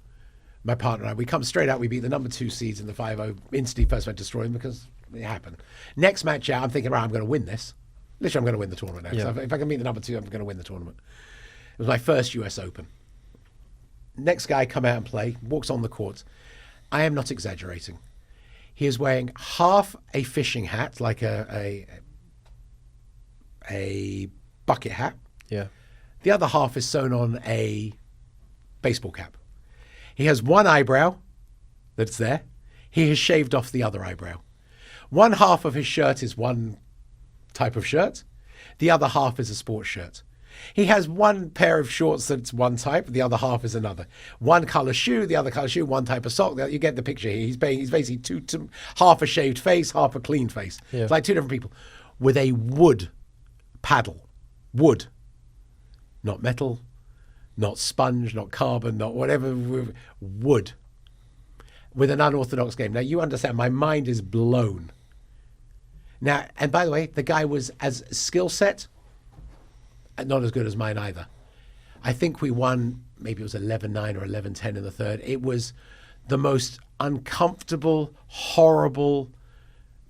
My partner and I. We come straight out. We beat the number 2 seeds in the 5-0. Instantly, first match destroy them because it happened. Next match out, I'm thinking, right, I'm going to win this. Literally, I'm going to win the tournament now. Yeah. So if I can beat the number 2, I'm going to win the tournament. It was my first US Open. Next guy come out and play, walks on the court. I am not exaggerating. He is wearing half a fishing hat, like a bucket hat. Yeah. The other half is sewn on a baseball cap. He has one eyebrow that's there. He has shaved off the other eyebrow. One half of his shirt is one type of shirt. The other half is a sports shirt. He has one pair of shorts that's one type, the other half is another. One colour shoe, the other colour shoe, one type of sock. You get the picture here. He's basically half a shaved face, half a clean face. Yeah. It's like two different people with a wood paddle. Wood. Not metal, not sponge, not carbon, not whatever. Wood. With an unorthodox game. Now, you understand, my mind is blown. Now, and by the way, the guy was as skill set, not as good as mine either. I think we won, maybe it was 11-9 or 11-10 in the third. It was the most uncomfortable, horrible,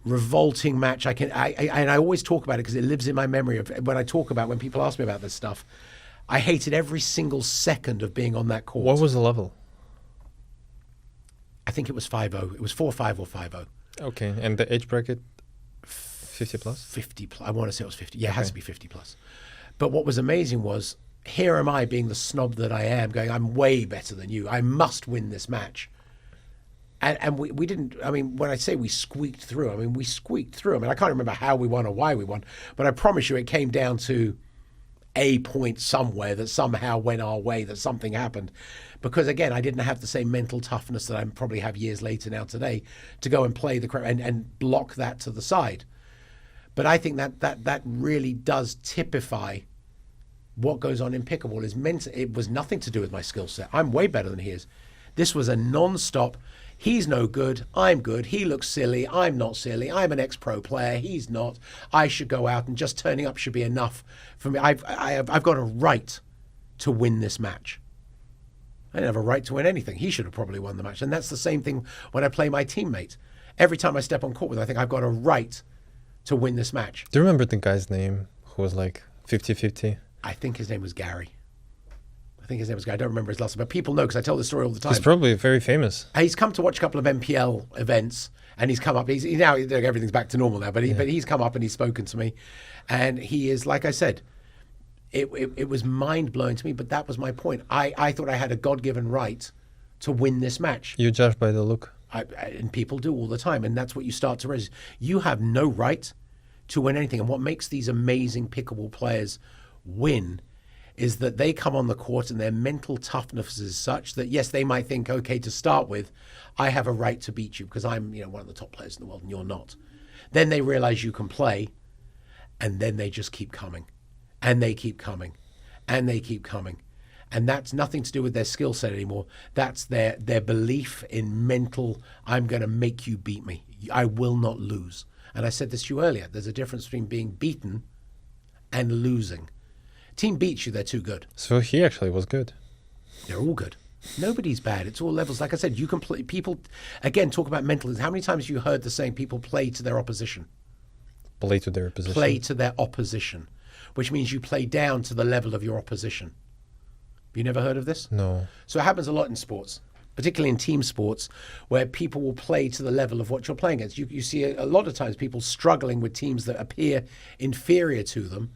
revolting match and I always talk about it because it lives in my memory of when people ask me about this stuff. I hated every single second of being on that court. What was the level? I think it was 5-0. It was 4-5 or 5-0. Okay, and the age bracket, 50 plus? 50 plus. I want to say it was 50. Yeah, it has to be 50 plus. But what was amazing was, here am I being the snob that I am, going, I'm way better than you. I must win this match. And we didn't, I mean, when I say we squeaked through, I mean, we squeaked through. I mean, I can't remember how we won or why we won, but I promise you it came down to a point somewhere that somehow went our way, that something happened. Because again, I didn't have the same mental toughness that I probably have years later now today to go and play the crap and block that to the side. But I think that really does typify what goes on in pickleball. It was nothing to do with my skill set. I'm way better than he is. This was a non-stop. He's no good. I'm good. He looks silly. I'm not silly. I'm an ex-pro player. He's not. I should go out and just turning up should be enough for me. I've got a right to win this match. I didn't have a right to win anything. He should have probably won the match. And that's the same thing when I play my teammate. Every time I step on court with him, I think I've got a right to win this match. Do you remember the guy's name who was like 50-50? I think his name was Gary. I don't remember his last name, but people know because I tell this story all the time. He's probably very famous. He's come to watch a couple of MPL events, and he's come up. He's now everything's back to normal now, but he's come up and he's spoken to me, and he is, like I said, it was mind blowing to me. But that was my point. I thought I had a God-given right to win this match. You judge by the look. And people do all the time, and that's what you start to realize. You have no right to win anything, and what makes these amazing pickleball players win is that they come on the court and their mental toughness is such that, yes, they might think, okay, to start with, I have a right to beat you because I'm, one of the top players in the world and you're not. Then they realize you can play, and then they just keep coming, and they keep coming, and they keep coming. And that's nothing to do with their skill set anymore. That's their belief in mental, I'm going to make you beat me. I will not lose. And I said this to you earlier, there's a difference between being beaten and losing. Team beats you, they're too good. So he actually was good. They're all good. Nobody's bad. It's all levels. Like I said, you can play. People, again, talk about mental. How many times have you heard the saying, people play to their opposition? Play to their position. Play to their opposition, which means you play down to the level of your opposition. Have you never heard of this? No. So it happens a lot in sports, particularly in team sports, where people will play to the level of what you're playing against. You see a lot of times people struggling with teams that appear inferior to them,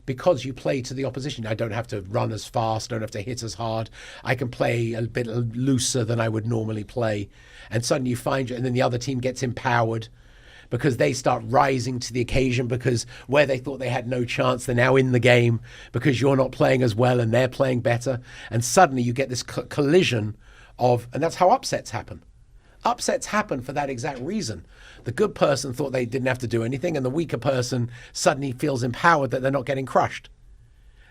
because you play to the opposition. I don't have to run as fast, don't have to hit as hard. I can play a bit looser than I would normally play. And suddenly you find, and then the other team gets empowered because they start rising to the occasion, because where they thought they had no chance, they're now in the game because you're not playing as well and they're playing better. And suddenly you get this collision of, and that's how upsets happen. Upsets happen for that exact reason. The good person thought they didn't have to do anything, and the weaker person suddenly feels empowered that they're not getting crushed.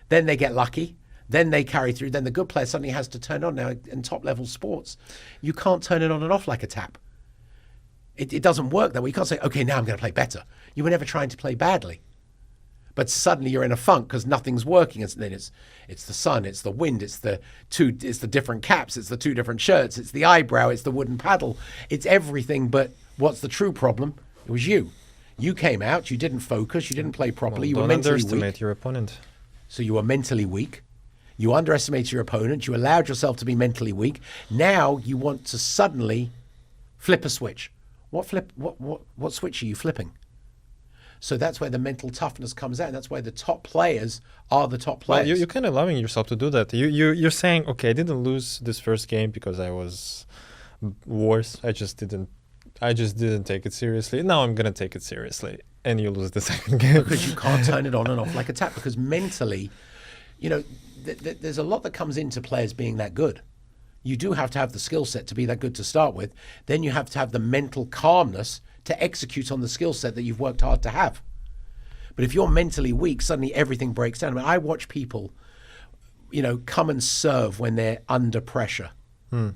Then they get lucky. Then they carry through. Then the good player suddenly has to turn on. Now, in top-level sports, you can't turn it on and off like a tap. It doesn't work that way. You can't say, okay, now I'm going to play better. You were never trying to play badly. But suddenly you're in a funk because nothing's working. And then it's the sun, it's the wind, it's the different caps, it's the two different shirts, it's the eyebrow, it's the wooden paddle. It's everything. But what's the true problem? It was you. You came out, you didn't focus, you didn't play properly, you were mentally weak. Don't underestimate your opponent. So you were mentally weak. You underestimated your opponent. You allowed yourself to be mentally weak. Now you want to suddenly flip a switch. What switch are you flipping? So that's where the mental toughness comes out. And that's why the top players are the top players. Well, you're kind of allowing yourself to do that. You're saying, okay, I didn't lose this first game because I was worse. I just didn't take it seriously. Now I'm gonna take it seriously, and you lose the second game because you can't turn it on and off like a tap. Because mentally, there's a lot that comes into players being that good. You do have to have the skill set to be that good to start with. Then you have to have the mental calmness to execute on the skill set that you've worked hard to have. But if you're mentally weak, suddenly everything breaks down. I mean, I watch people, come and serve when they're under pressure. When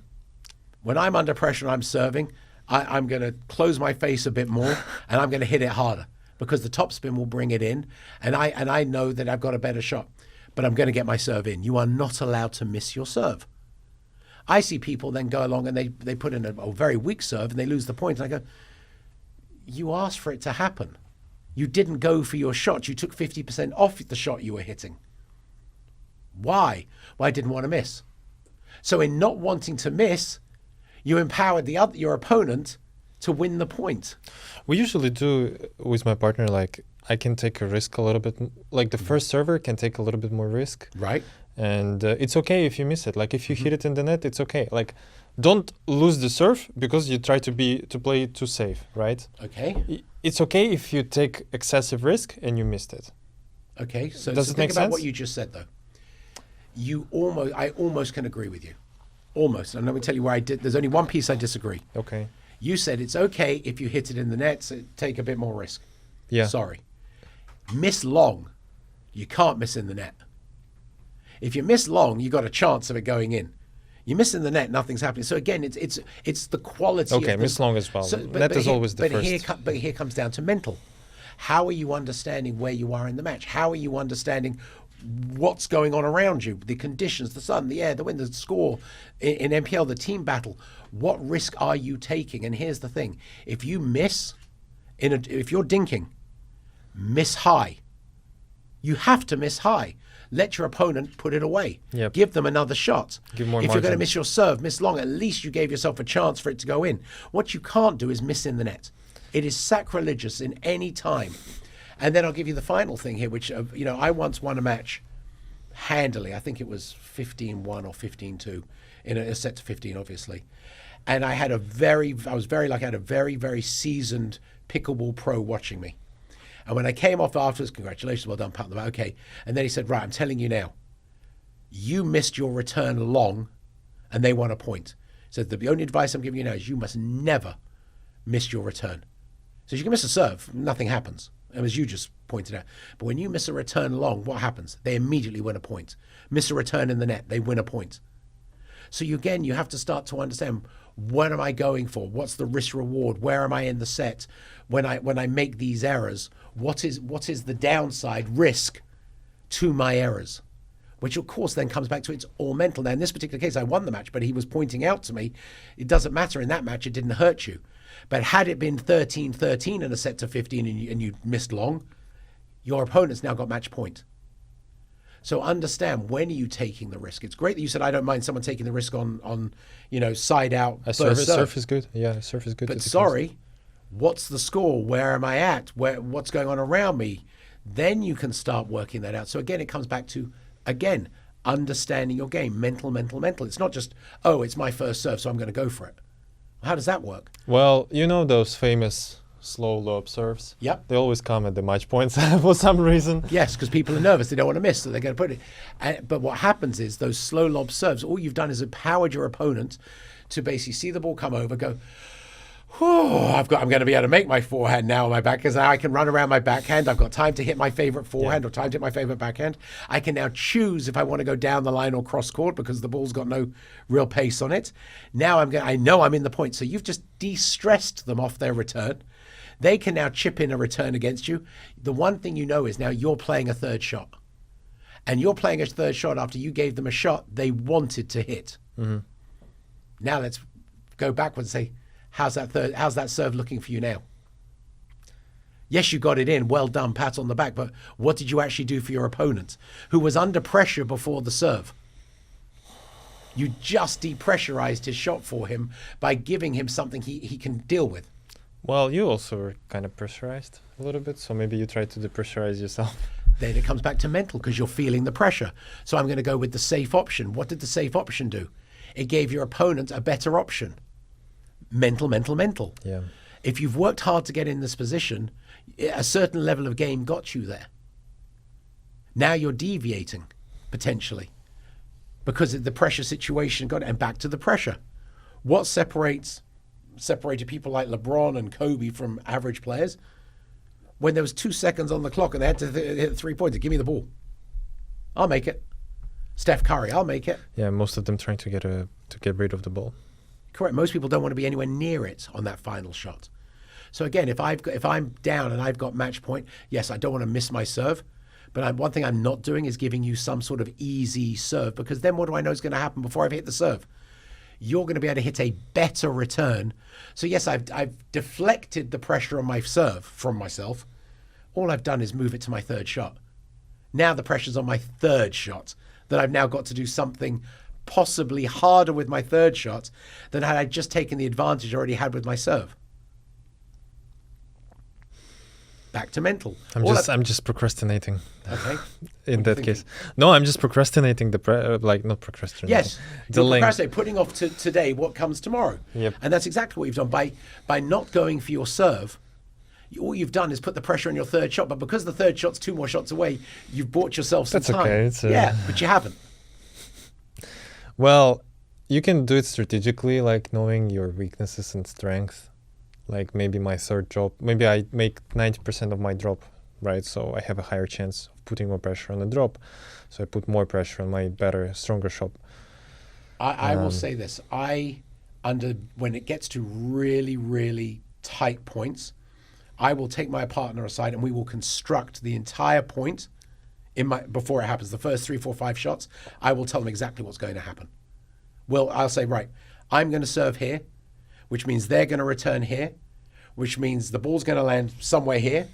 I'm under pressure and I'm serving, I'm going to close my face a bit more and I'm going to hit it harder because the topspin will bring it in, and I know that I've got a better shot, but I'm going to get my serve in. You are not allowed to miss your serve. I see people then go along and they put in a very weak serve and they lose the point. And I go, you asked for it to happen. You didn't go for your shot. You took 50% off the shot you were hitting. Why? Well, I didn't want to miss. So in not wanting to miss, you empowered your opponent to win the point. We usually do with my partner, like I can take a risk a little bit. Like the first server can take a little bit more risk. Right. And it's okay if you miss it. Like if you hit it in the net, it's okay. Like don't lose the serve because you try to play too safe, right? Okay. It's okay if you take excessive risk and you missed it. Okay. So does it think make about sense? what you just said though. I almost can agree with you. Almost. And let me tell you where there's only one piece I disagree. Okay. You said it's okay if you hit it in the net, so take a bit more risk. Yeah. Sorry. Miss long, you can't miss in the net. If you miss long, you got a chance of it going in. You miss in the net, nothing's happening. So again, it's the quality. Okay, of miss long as well. Net is always the first. But here comes down to mental. How are you understanding where you are in the match? How are you understanding what's going on around you? The conditions, the sun, the air, the wind, the score in NPL, the team battle. What risk are you taking? And here's the thing: if you miss, if you're dinking, miss high. You have to miss high. Let your opponent put it away. Yep. Give them another shot. Give more if you're going to margin. miss your serve, miss long, at least you gave yourself a chance for it to go in. What you can't do is miss in the net. It is sacrilegious in any time. And then I'll give you the final thing here, which, I once won a match handily. I think it was 15-1 or 15-2 in a set to 15, obviously. And I was very lucky. I had a very, very seasoned pickleball pro watching me. And when I came off afterwards, congratulations, well done, pat on the back, okay. And then he said, right, I'm telling you now, you missed your return long and they won a point. So the only advice I'm giving you now is you must never miss your return. So you can miss a serve, nothing happens, as you just pointed out. But when you miss a return long, what happens? They immediately win a point. Miss a return in the net, they win a point. So you have to start to understand, what am I going for? What's the risk reward? Where am I in the set? When I make these errors, what is the downside risk to my errors? Which of course then comes back to it's all mental. Now in this particular case, I won the match, but he was pointing out to me, it doesn't matter in that match, it didn't hurt you. But had it been 13-13 in a set to 15 and you missed long, your opponent's now got match point. So understand, when are you taking the risk? It's great that you said, I don't mind someone taking the risk on side out. Surf is good. Yeah, surf is good. But sorry, what's the score? Where am I at? What's going on around me? Then you can start working that out. So again, it comes back to, understanding your game. Mental. It's not just, it's my first serve, so I'm going to go for it. How does that work? Well, those famous slow lob serves. Yep. They always come at the match points for some reason. Yes, because people are nervous. They don't want to miss, so they're going to put it. But what happens is those slow lob serves, all you've done is empowered your opponent to basically see the ball come over, go, I'm going to be able to make my forehand now on my back because now I can run around my backhand. I've got time to hit my favorite forehand or time to hit my favorite backhand. I can now choose if I want to go down the line or cross court because the ball's got no real pace on it. Now I know I'm in the point. So you've just de-stressed them off their return. They can now chip in a return against you. The one thing you know is now you're playing a third shot. And you're playing a third shot after you gave them a shot they wanted to hit. Mm-hmm. Now let's go backwards and say, how's that serve looking for you now? Yes, you got it in. Well done, pat on the back. But what did you actually do for your opponent, who was under pressure before the serve? You just depressurized his shot for him by giving him something he can deal with. Well, you also were kind of pressurized a little bit, so maybe you try to depressurize yourself. Then it comes back to mental because you're feeling the pressure. So I'm going to go with the safe option. What did the safe option do? It gave your opponent a better option. Mental. Yeah. If you've worked hard to get in this position, a certain level of game got you there. Now you're deviating, potentially, because of the pressure situation got it, and back to the pressure. What separated people like LeBron and Kobe from average players? When there was 2 seconds on the clock and they had to hit 3 points, give me the ball. I'll make it. Steph Curry, I'll make it. Yeah, most of them trying to get rid of the ball. Correct. Most people don't want to be anywhere near it on that final shot. So again, if I'm down and I've got match point, yes, I don't want to miss my serve. But one thing I'm not doing is giving you some sort of easy serve, because then what do I know is going to happen before I've hit the serve? You're going to be able to hit a better return. So yes, I've deflected the pressure on my serve from myself. All I've done is move it to my third shot. Now the pressure's on my third shot, that I've now got to do something possibly harder with my third shot than had I just taken the advantage I already had with my serve. Back to mental. I'm just procrastinating. Okay. In that case, no, I'm just procrastinating not procrastinating. Yes, delaying. Putting off to today what comes tomorrow. Yep. And that's exactly what you've done by not going for your serve. All you've done is put the pressure on your third shot, but because the third shot's 2 more shots away, you've bought yourself some time. That's okay. Yeah, but you haven't. Well, you can do it strategically, like knowing your weaknesses and strengths. Like maybe my third drop, maybe I make 90% of my drop, right? So I have a higher chance of putting more pressure on the drop. So I put more pressure on my better, stronger shot. I will say this. When it gets to really, really tight points, I will take my partner aside and we will construct the entire point before it happens. The first 3, 4, 5 shots, I will tell them exactly what's going to happen. Well, I'll say, right, I'm going to serve here, which means they're going to return here, which means the ball's going to land somewhere here.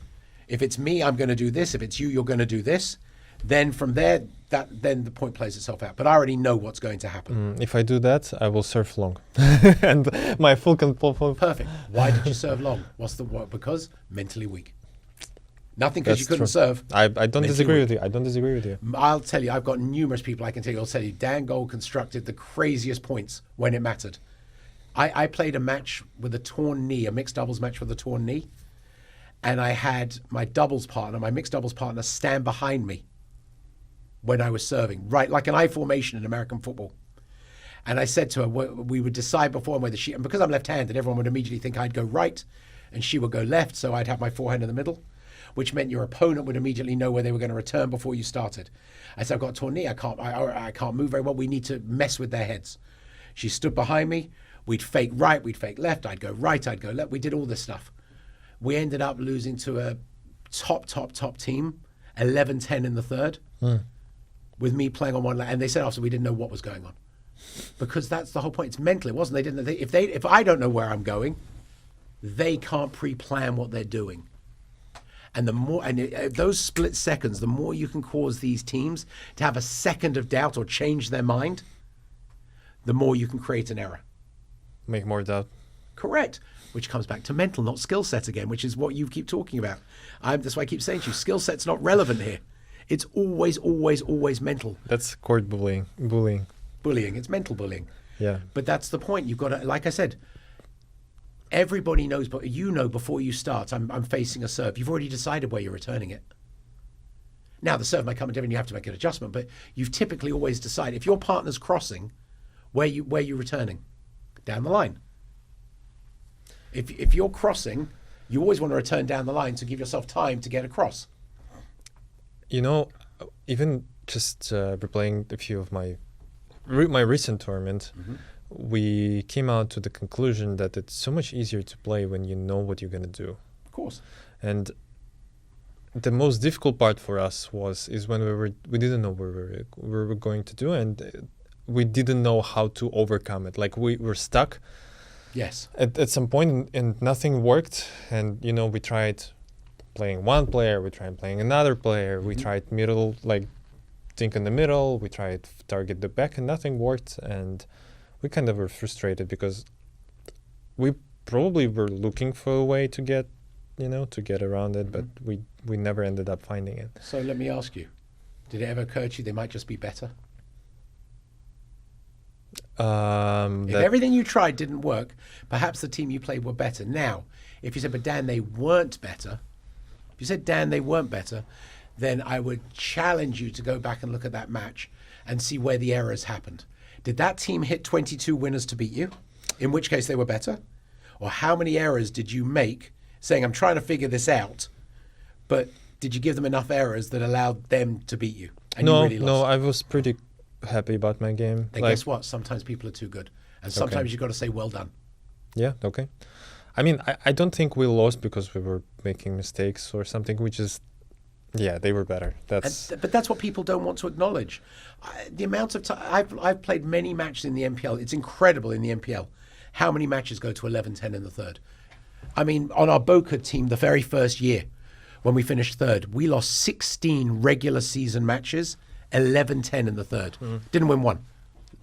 If it's me, I'm going to do this. If it's you, you're going to do this. Then from there, then the point plays itself out. But I already know what's going to happen. If I do that, I will serve long. And my full control. Perfect. Why did you serve long? Because mentally weak. Nothing because you couldn't serve. I don't disagree with you. I don't disagree with you. I'll tell you, I've got numerous people I can tell you. I'll tell you, Dan Gold constructed the craziest points when it mattered. I played a match with a torn knee, a mixed doubles match with a torn knee. And I had my mixed doubles partner stand behind me when I was serving, right, like an I formation in American football. And I said to her, we would decide beforehand whether and because I'm left-handed, everyone would immediately think I'd go right and she would go left, so I'd have my forehand in the middle, which meant your opponent would immediately know where they were going to return before you started. I said, I've got a torn knee, I can't move very well, we need to mess with their heads. She stood behind me, we'd fake right, we'd fake left, I'd go right, I'd go left, we did all this stuff. We ended up losing to a top team, 11-10 in the third, with me playing on one leg. And they said after we didn't know what was going on. Because that's the whole point. It's mental. It wasn't. If I don't know where I'm going, they can't pre-plan what they're doing. And those split seconds, the more you can cause these teams to have a second of doubt or change their mind, the more you can create an error. Make more doubt. Correct. Which comes back to mental, not skill set again, which is what you keep talking about. That's why I keep saying to you, skill set's not relevant here. It's always mental. That's court bullying. Bullying. It's mental bullying. Yeah. But that's the point. You've got to, like I said, everybody knows, but you know before you start, I'm facing a serve. You've already decided where you're returning it. Now, the serve might come in different, you have to make an adjustment, but you've typically always decided. If your partner's crossing, where you returning? Down the line. If you're crossing, you always want to return down the line to give yourself time to get across. You know, even just replaying a few of my recent tournament, we came out to the conclusion that it's so much easier to play when you know what you're going to do. Of course. And the most difficult part for us is when we didn't know what we were going to do, and we didn't know how to overcome it. Like we were stuck. Yes. At some point, and nothing worked. And we tried playing one player, we tried playing another player, we tried middle, like think in the middle, we tried target the back, and nothing worked. And we kind of were frustrated because we probably were looking for a way to get around it, but we never ended up finding it. So let me ask you, did it ever occur to you they might just be better? If everything you tried didn't work, perhaps the team you played were better. Now, if you said, but Dan, they weren't better, then I would challenge you to go back and look at that match and see where the errors happened. Did that team hit 22 winners to beat you, in which case they were better? Or how many errors did you make saying, I'm trying to figure this out, but did you give them enough errors that allowed them to beat you? And you really lost? No, I was pretty happy about my game. Then guess what? Sometimes people are too good. And sometimes you've got to say, well done. Yeah, okay. I mean, I don't think we lost because we were making mistakes or something. We just, they were better. But that's what people don't want to acknowledge. The amount of time, I've played many matches in the MPL. It's incredible in the MPL how many matches go to 11-10 in the third. I mean, on our Boca team, the very first year when we finished third, we lost 16 regular season matches, 11-10 in the third. Didn't win one.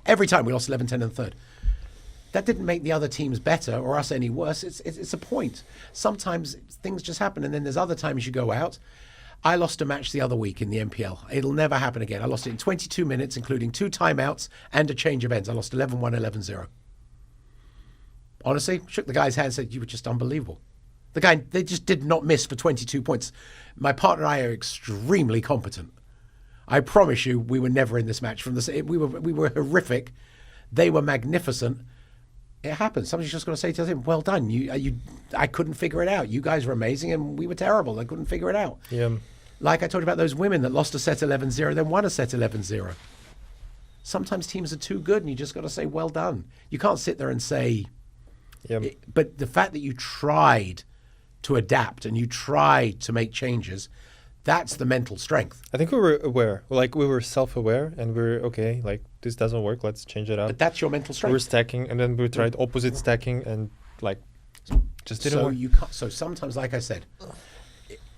Every time we lost 11-10 in the third. That didn't make the other teams better or us any worse. It's a point. Sometimes things just happen, and then there's other times you go out. I lost a match the other week in the MPL. It'll never happen again. I lost it in 22 minutes, including 2 timeouts and a change of ends. I lost 11-1, 11-0. Honestly, shook the guy's hand and said, you were just unbelievable. They just did not miss for 22 points. My partner and I are extremely competent. I promise you, we were never in this match. We were horrific. They were magnificent. It happens. Somebody's just going to say to him, well done. I couldn't figure it out. You guys were amazing and we were terrible. I couldn't figure it out. Yeah. Like I told you about those women that lost a set 11-0, then won a set 11-0. Sometimes teams are too good and you just got to say, well done. You can't sit there and say, but the fact that you tried to adapt and you tried to make changes, that's the mental strength. I think we were aware. Like we were self-aware and we're okay, like this doesn't work, let's change it out. But that's your mental strength. We were stacking and then we tried opposite stacking and like just didn't work. So sometimes, like I said,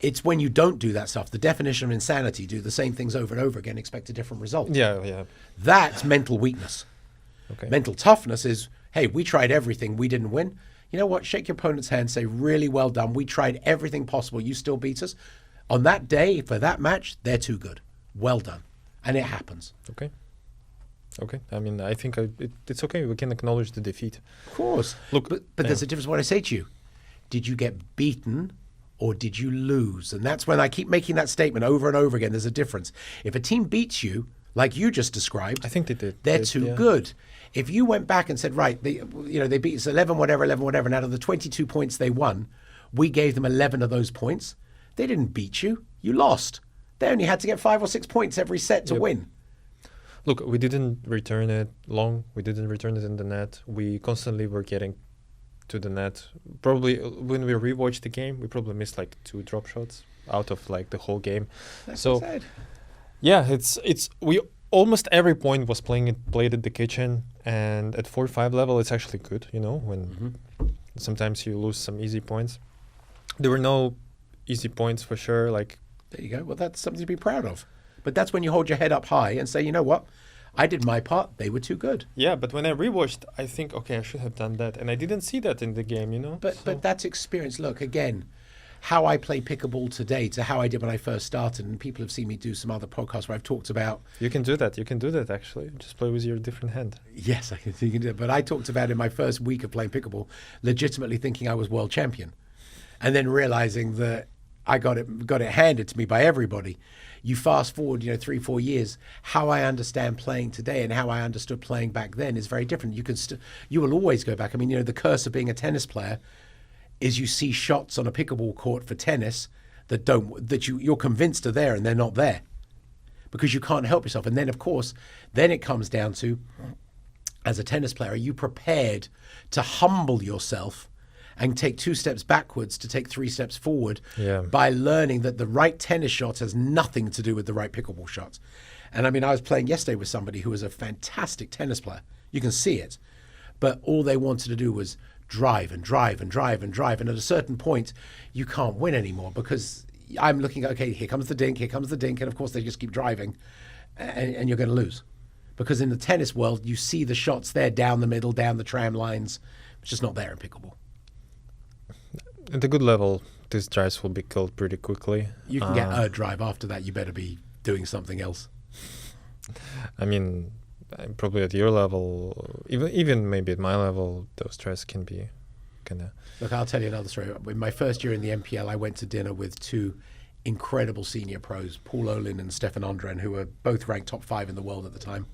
it's when you don't do that stuff. The definition of insanity, do the same things over and over again, expect a different result. Yeah. That's mental weakness. Okay. Mental toughness is, hey, we tried everything, we didn't win. You know what? Shake your opponent's hand, say, really well done. We tried everything possible. You still beat us. On that day, for that match, they're too good. Well done. And it happens. Okay. I mean, I think it's okay. We can acknowledge the defeat. Of course. Look, but there's a difference what I say to you. Did you get beaten or did you lose? And that's when I keep making that statement over and over again. There's a difference. If a team beats you, like you just described, I think they did. They're too good. If you went back and said, right, they beat us 11 whatever, and out of the 22 points they won, we gave them 11 of those points. They didn't beat you. You lost. They only had to get 5 or 6 points every set to win. Look, we didn't return it long. We didn't return it in the net. We constantly were getting to the net. Probably when we rewatched the game, we probably missed like 2 drop shots out of like the whole game. That's so sad. Yeah, we almost every point was played at the kitchen, and at 4-5 level it's actually good, when sometimes you lose some easy points. There were no easy points for sure. Like there you go. Well, that's something to be proud of. But that's when you hold your head up high and say, you know what? I did my part. They were too good. Yeah, but when I rewatched, I think, okay, I should have done that. And I didn't see that in the game, But that's experience. Look, again, how I play pickleball today to how I did when I first started, and people have seen me do some other podcasts where I've talked about... You can do that, actually. Just play with your different hand. Yes, I can see you can do it. But I talked about in my first week of playing pickleball, legitimately thinking I was world champion. And then realizing that I got it handed to me by everybody. You fast forward, 3-4 years, how I understand playing today and how I understood playing back then is very different. You will always go back. I mean, the curse of being a tennis player, is you see shots on a pickleball court for tennis that you're convinced are there and they're not there because you can't help yourself. And then, of course, then it comes down to, as a tennis player, are you prepared to humble yourself and take 2 steps backwards to take 3 steps forward by learning that the right tennis shot has nothing to do with the right pickleball shot? And I mean, I was playing yesterday with somebody who was a fantastic tennis player. You can see it. But all they wanted to do was drive and drive and drive and drive. And at a certain point, you can't win anymore because I'm looking at, okay, here comes the dink, here comes the dink. And of course, they just keep driving and you're going to lose. Because in the tennis world, you see the shots there down the middle, down the tram lines. It's just not there in pickleball. At a good level, these drives will be killed pretty quickly. You can get a drive. After that, you better be doing something else. I mean, probably at your level, even maybe at my level, those drives can be kind of... Look, I'll tell you another story. In my first year in the MPL, I went to dinner with 2 incredible senior pros, Paul Olin and Stefan Ondren, who were both ranked top 5 in the world at the time.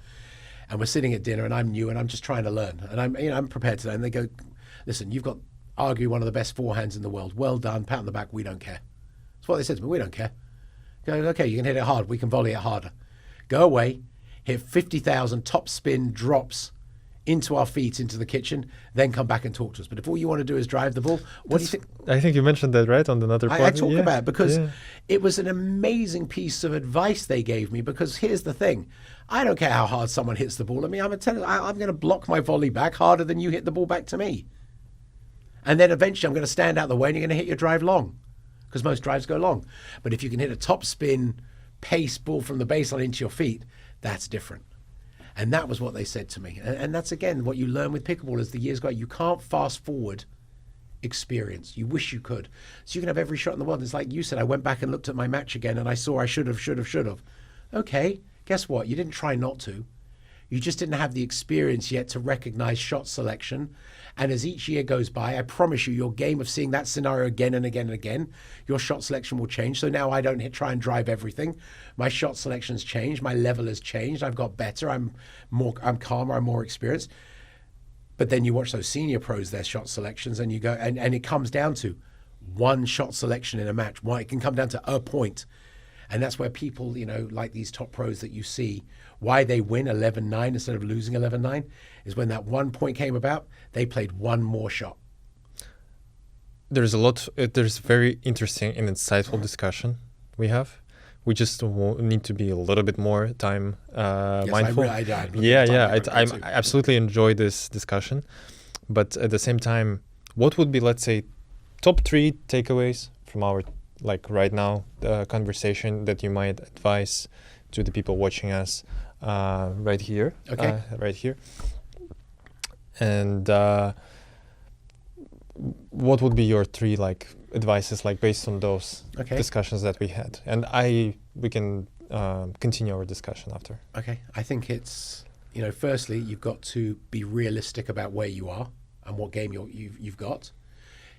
And we're sitting at dinner, and I'm new, and I'm just trying to learn. And I'm prepared to learn. And they go, listen, you've got arguably one of the best forehands in the world. Well done, pat on the back, we don't care. That's what they said to me, we don't care. Go, okay, you can hit it hard, we can volley it harder. Go away, hit 50,000 top spin drops into our feet, into the kitchen, then come back and talk to us. But if all you want to do is drive the ball, what do you think? I think you mentioned that, right, on another part? I talk about it because it was an amazing piece of advice they gave me, because here's the thing. I don't care how hard someone hits the ball. I mean, I'm going to block my volley back harder than you hit the ball back to me. And then eventually I'm going to stand out the way and you're going to hit your drive long, because most drives go long. But if you can hit a top spin, pace ball from the baseline into your feet, that's different. And that was what they said to me. And that's, again, what you learn with pickleball as the years go. You can't fast forward experience. You wish you could. So you can have every shot in the world. It's like you said, I went back and looked at my match again and I saw I should have. Okay, guess what? You didn't try not to. You just didn't have the experience yet to recognize shot selection. And as each year goes by, I promise you, your game of seeing that scenario again and again and again, your shot selection will change. So now I don't try and drive everything. My shot selection's changed. My level has changed. I've got better. I'm calmer. I'm more experienced. But then you watch those senior pros, their shot selections, and you go, and it comes down to one shot selection in a match. Why? It can come down to a point. And that's where people, like these top pros that you see, why they win 11-9 instead of losing 11-9 is when that 1 point came about, they played one more shot. There's very interesting and insightful discussion we have. We just need to be a little bit more time mindful. I absolutely enjoy this discussion. But at the same time, what would be, let's say, top 3 takeaways from our right now conversation that you might advise to the people watching us right here? Okay. Right here. And what would be your 3 advices based on those discussions that we had? And we can continue our discussion after. Okay. I think it's, firstly, you've got to be realistic about where you are and what game you've got.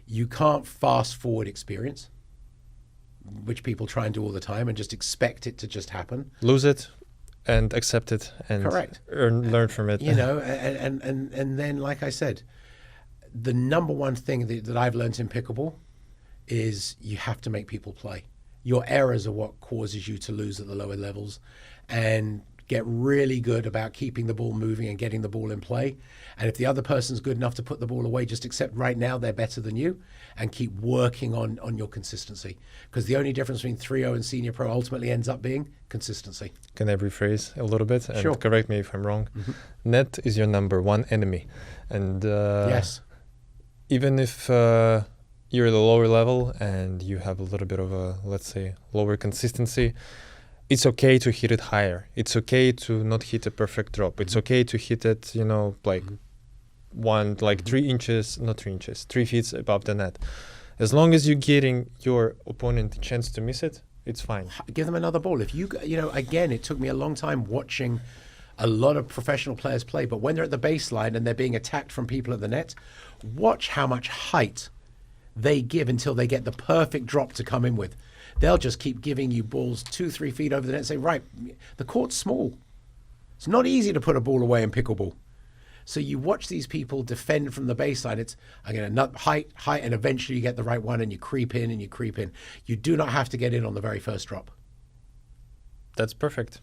You can't fast forward experience, which people try and do all the time, and just expect it to just happen. Lose it and accept it and learn from it. And then, like I said, the number one thing that I've learned in pickleball is you have to make people play. Your errors are what causes you to lose at the lower levels, and get really good about keeping the ball moving and getting the ball in play. And if the other person's good enough to put the ball away, just accept right now they're better than you and keep working on your consistency. Because the only difference between 3-0 and senior pro ultimately ends up being consistency. Can I rephrase a little bit? And sure. Correct me if I'm wrong. Mm-hmm. Net is your number 1 enemy. And yes. Even if you're at a lower level and you have a little bit of a, let's say, lower consistency, it's okay to hit it higher. It's okay to not hit a perfect drop. It's okay to hit it, 3 inches, not 3 inches, 3 feet above the net. As long as you're getting your opponent a chance to miss it, it's fine. Give them another ball. If again, it took me a long time watching a lot of professional players play, but when they're at the baseline and they're being attacked from people at the net, watch how much height they give until they get the perfect drop to come in with. They'll just keep giving you balls 2-3 feet over the net and say, right, the court's small. It's not easy to put a ball away in pickleball. So you watch these people defend from the baseline. It's, I'm going to height, and eventually you get the right one and you creep in and you creep in. You do not have to get in on the very first drop. That's perfect.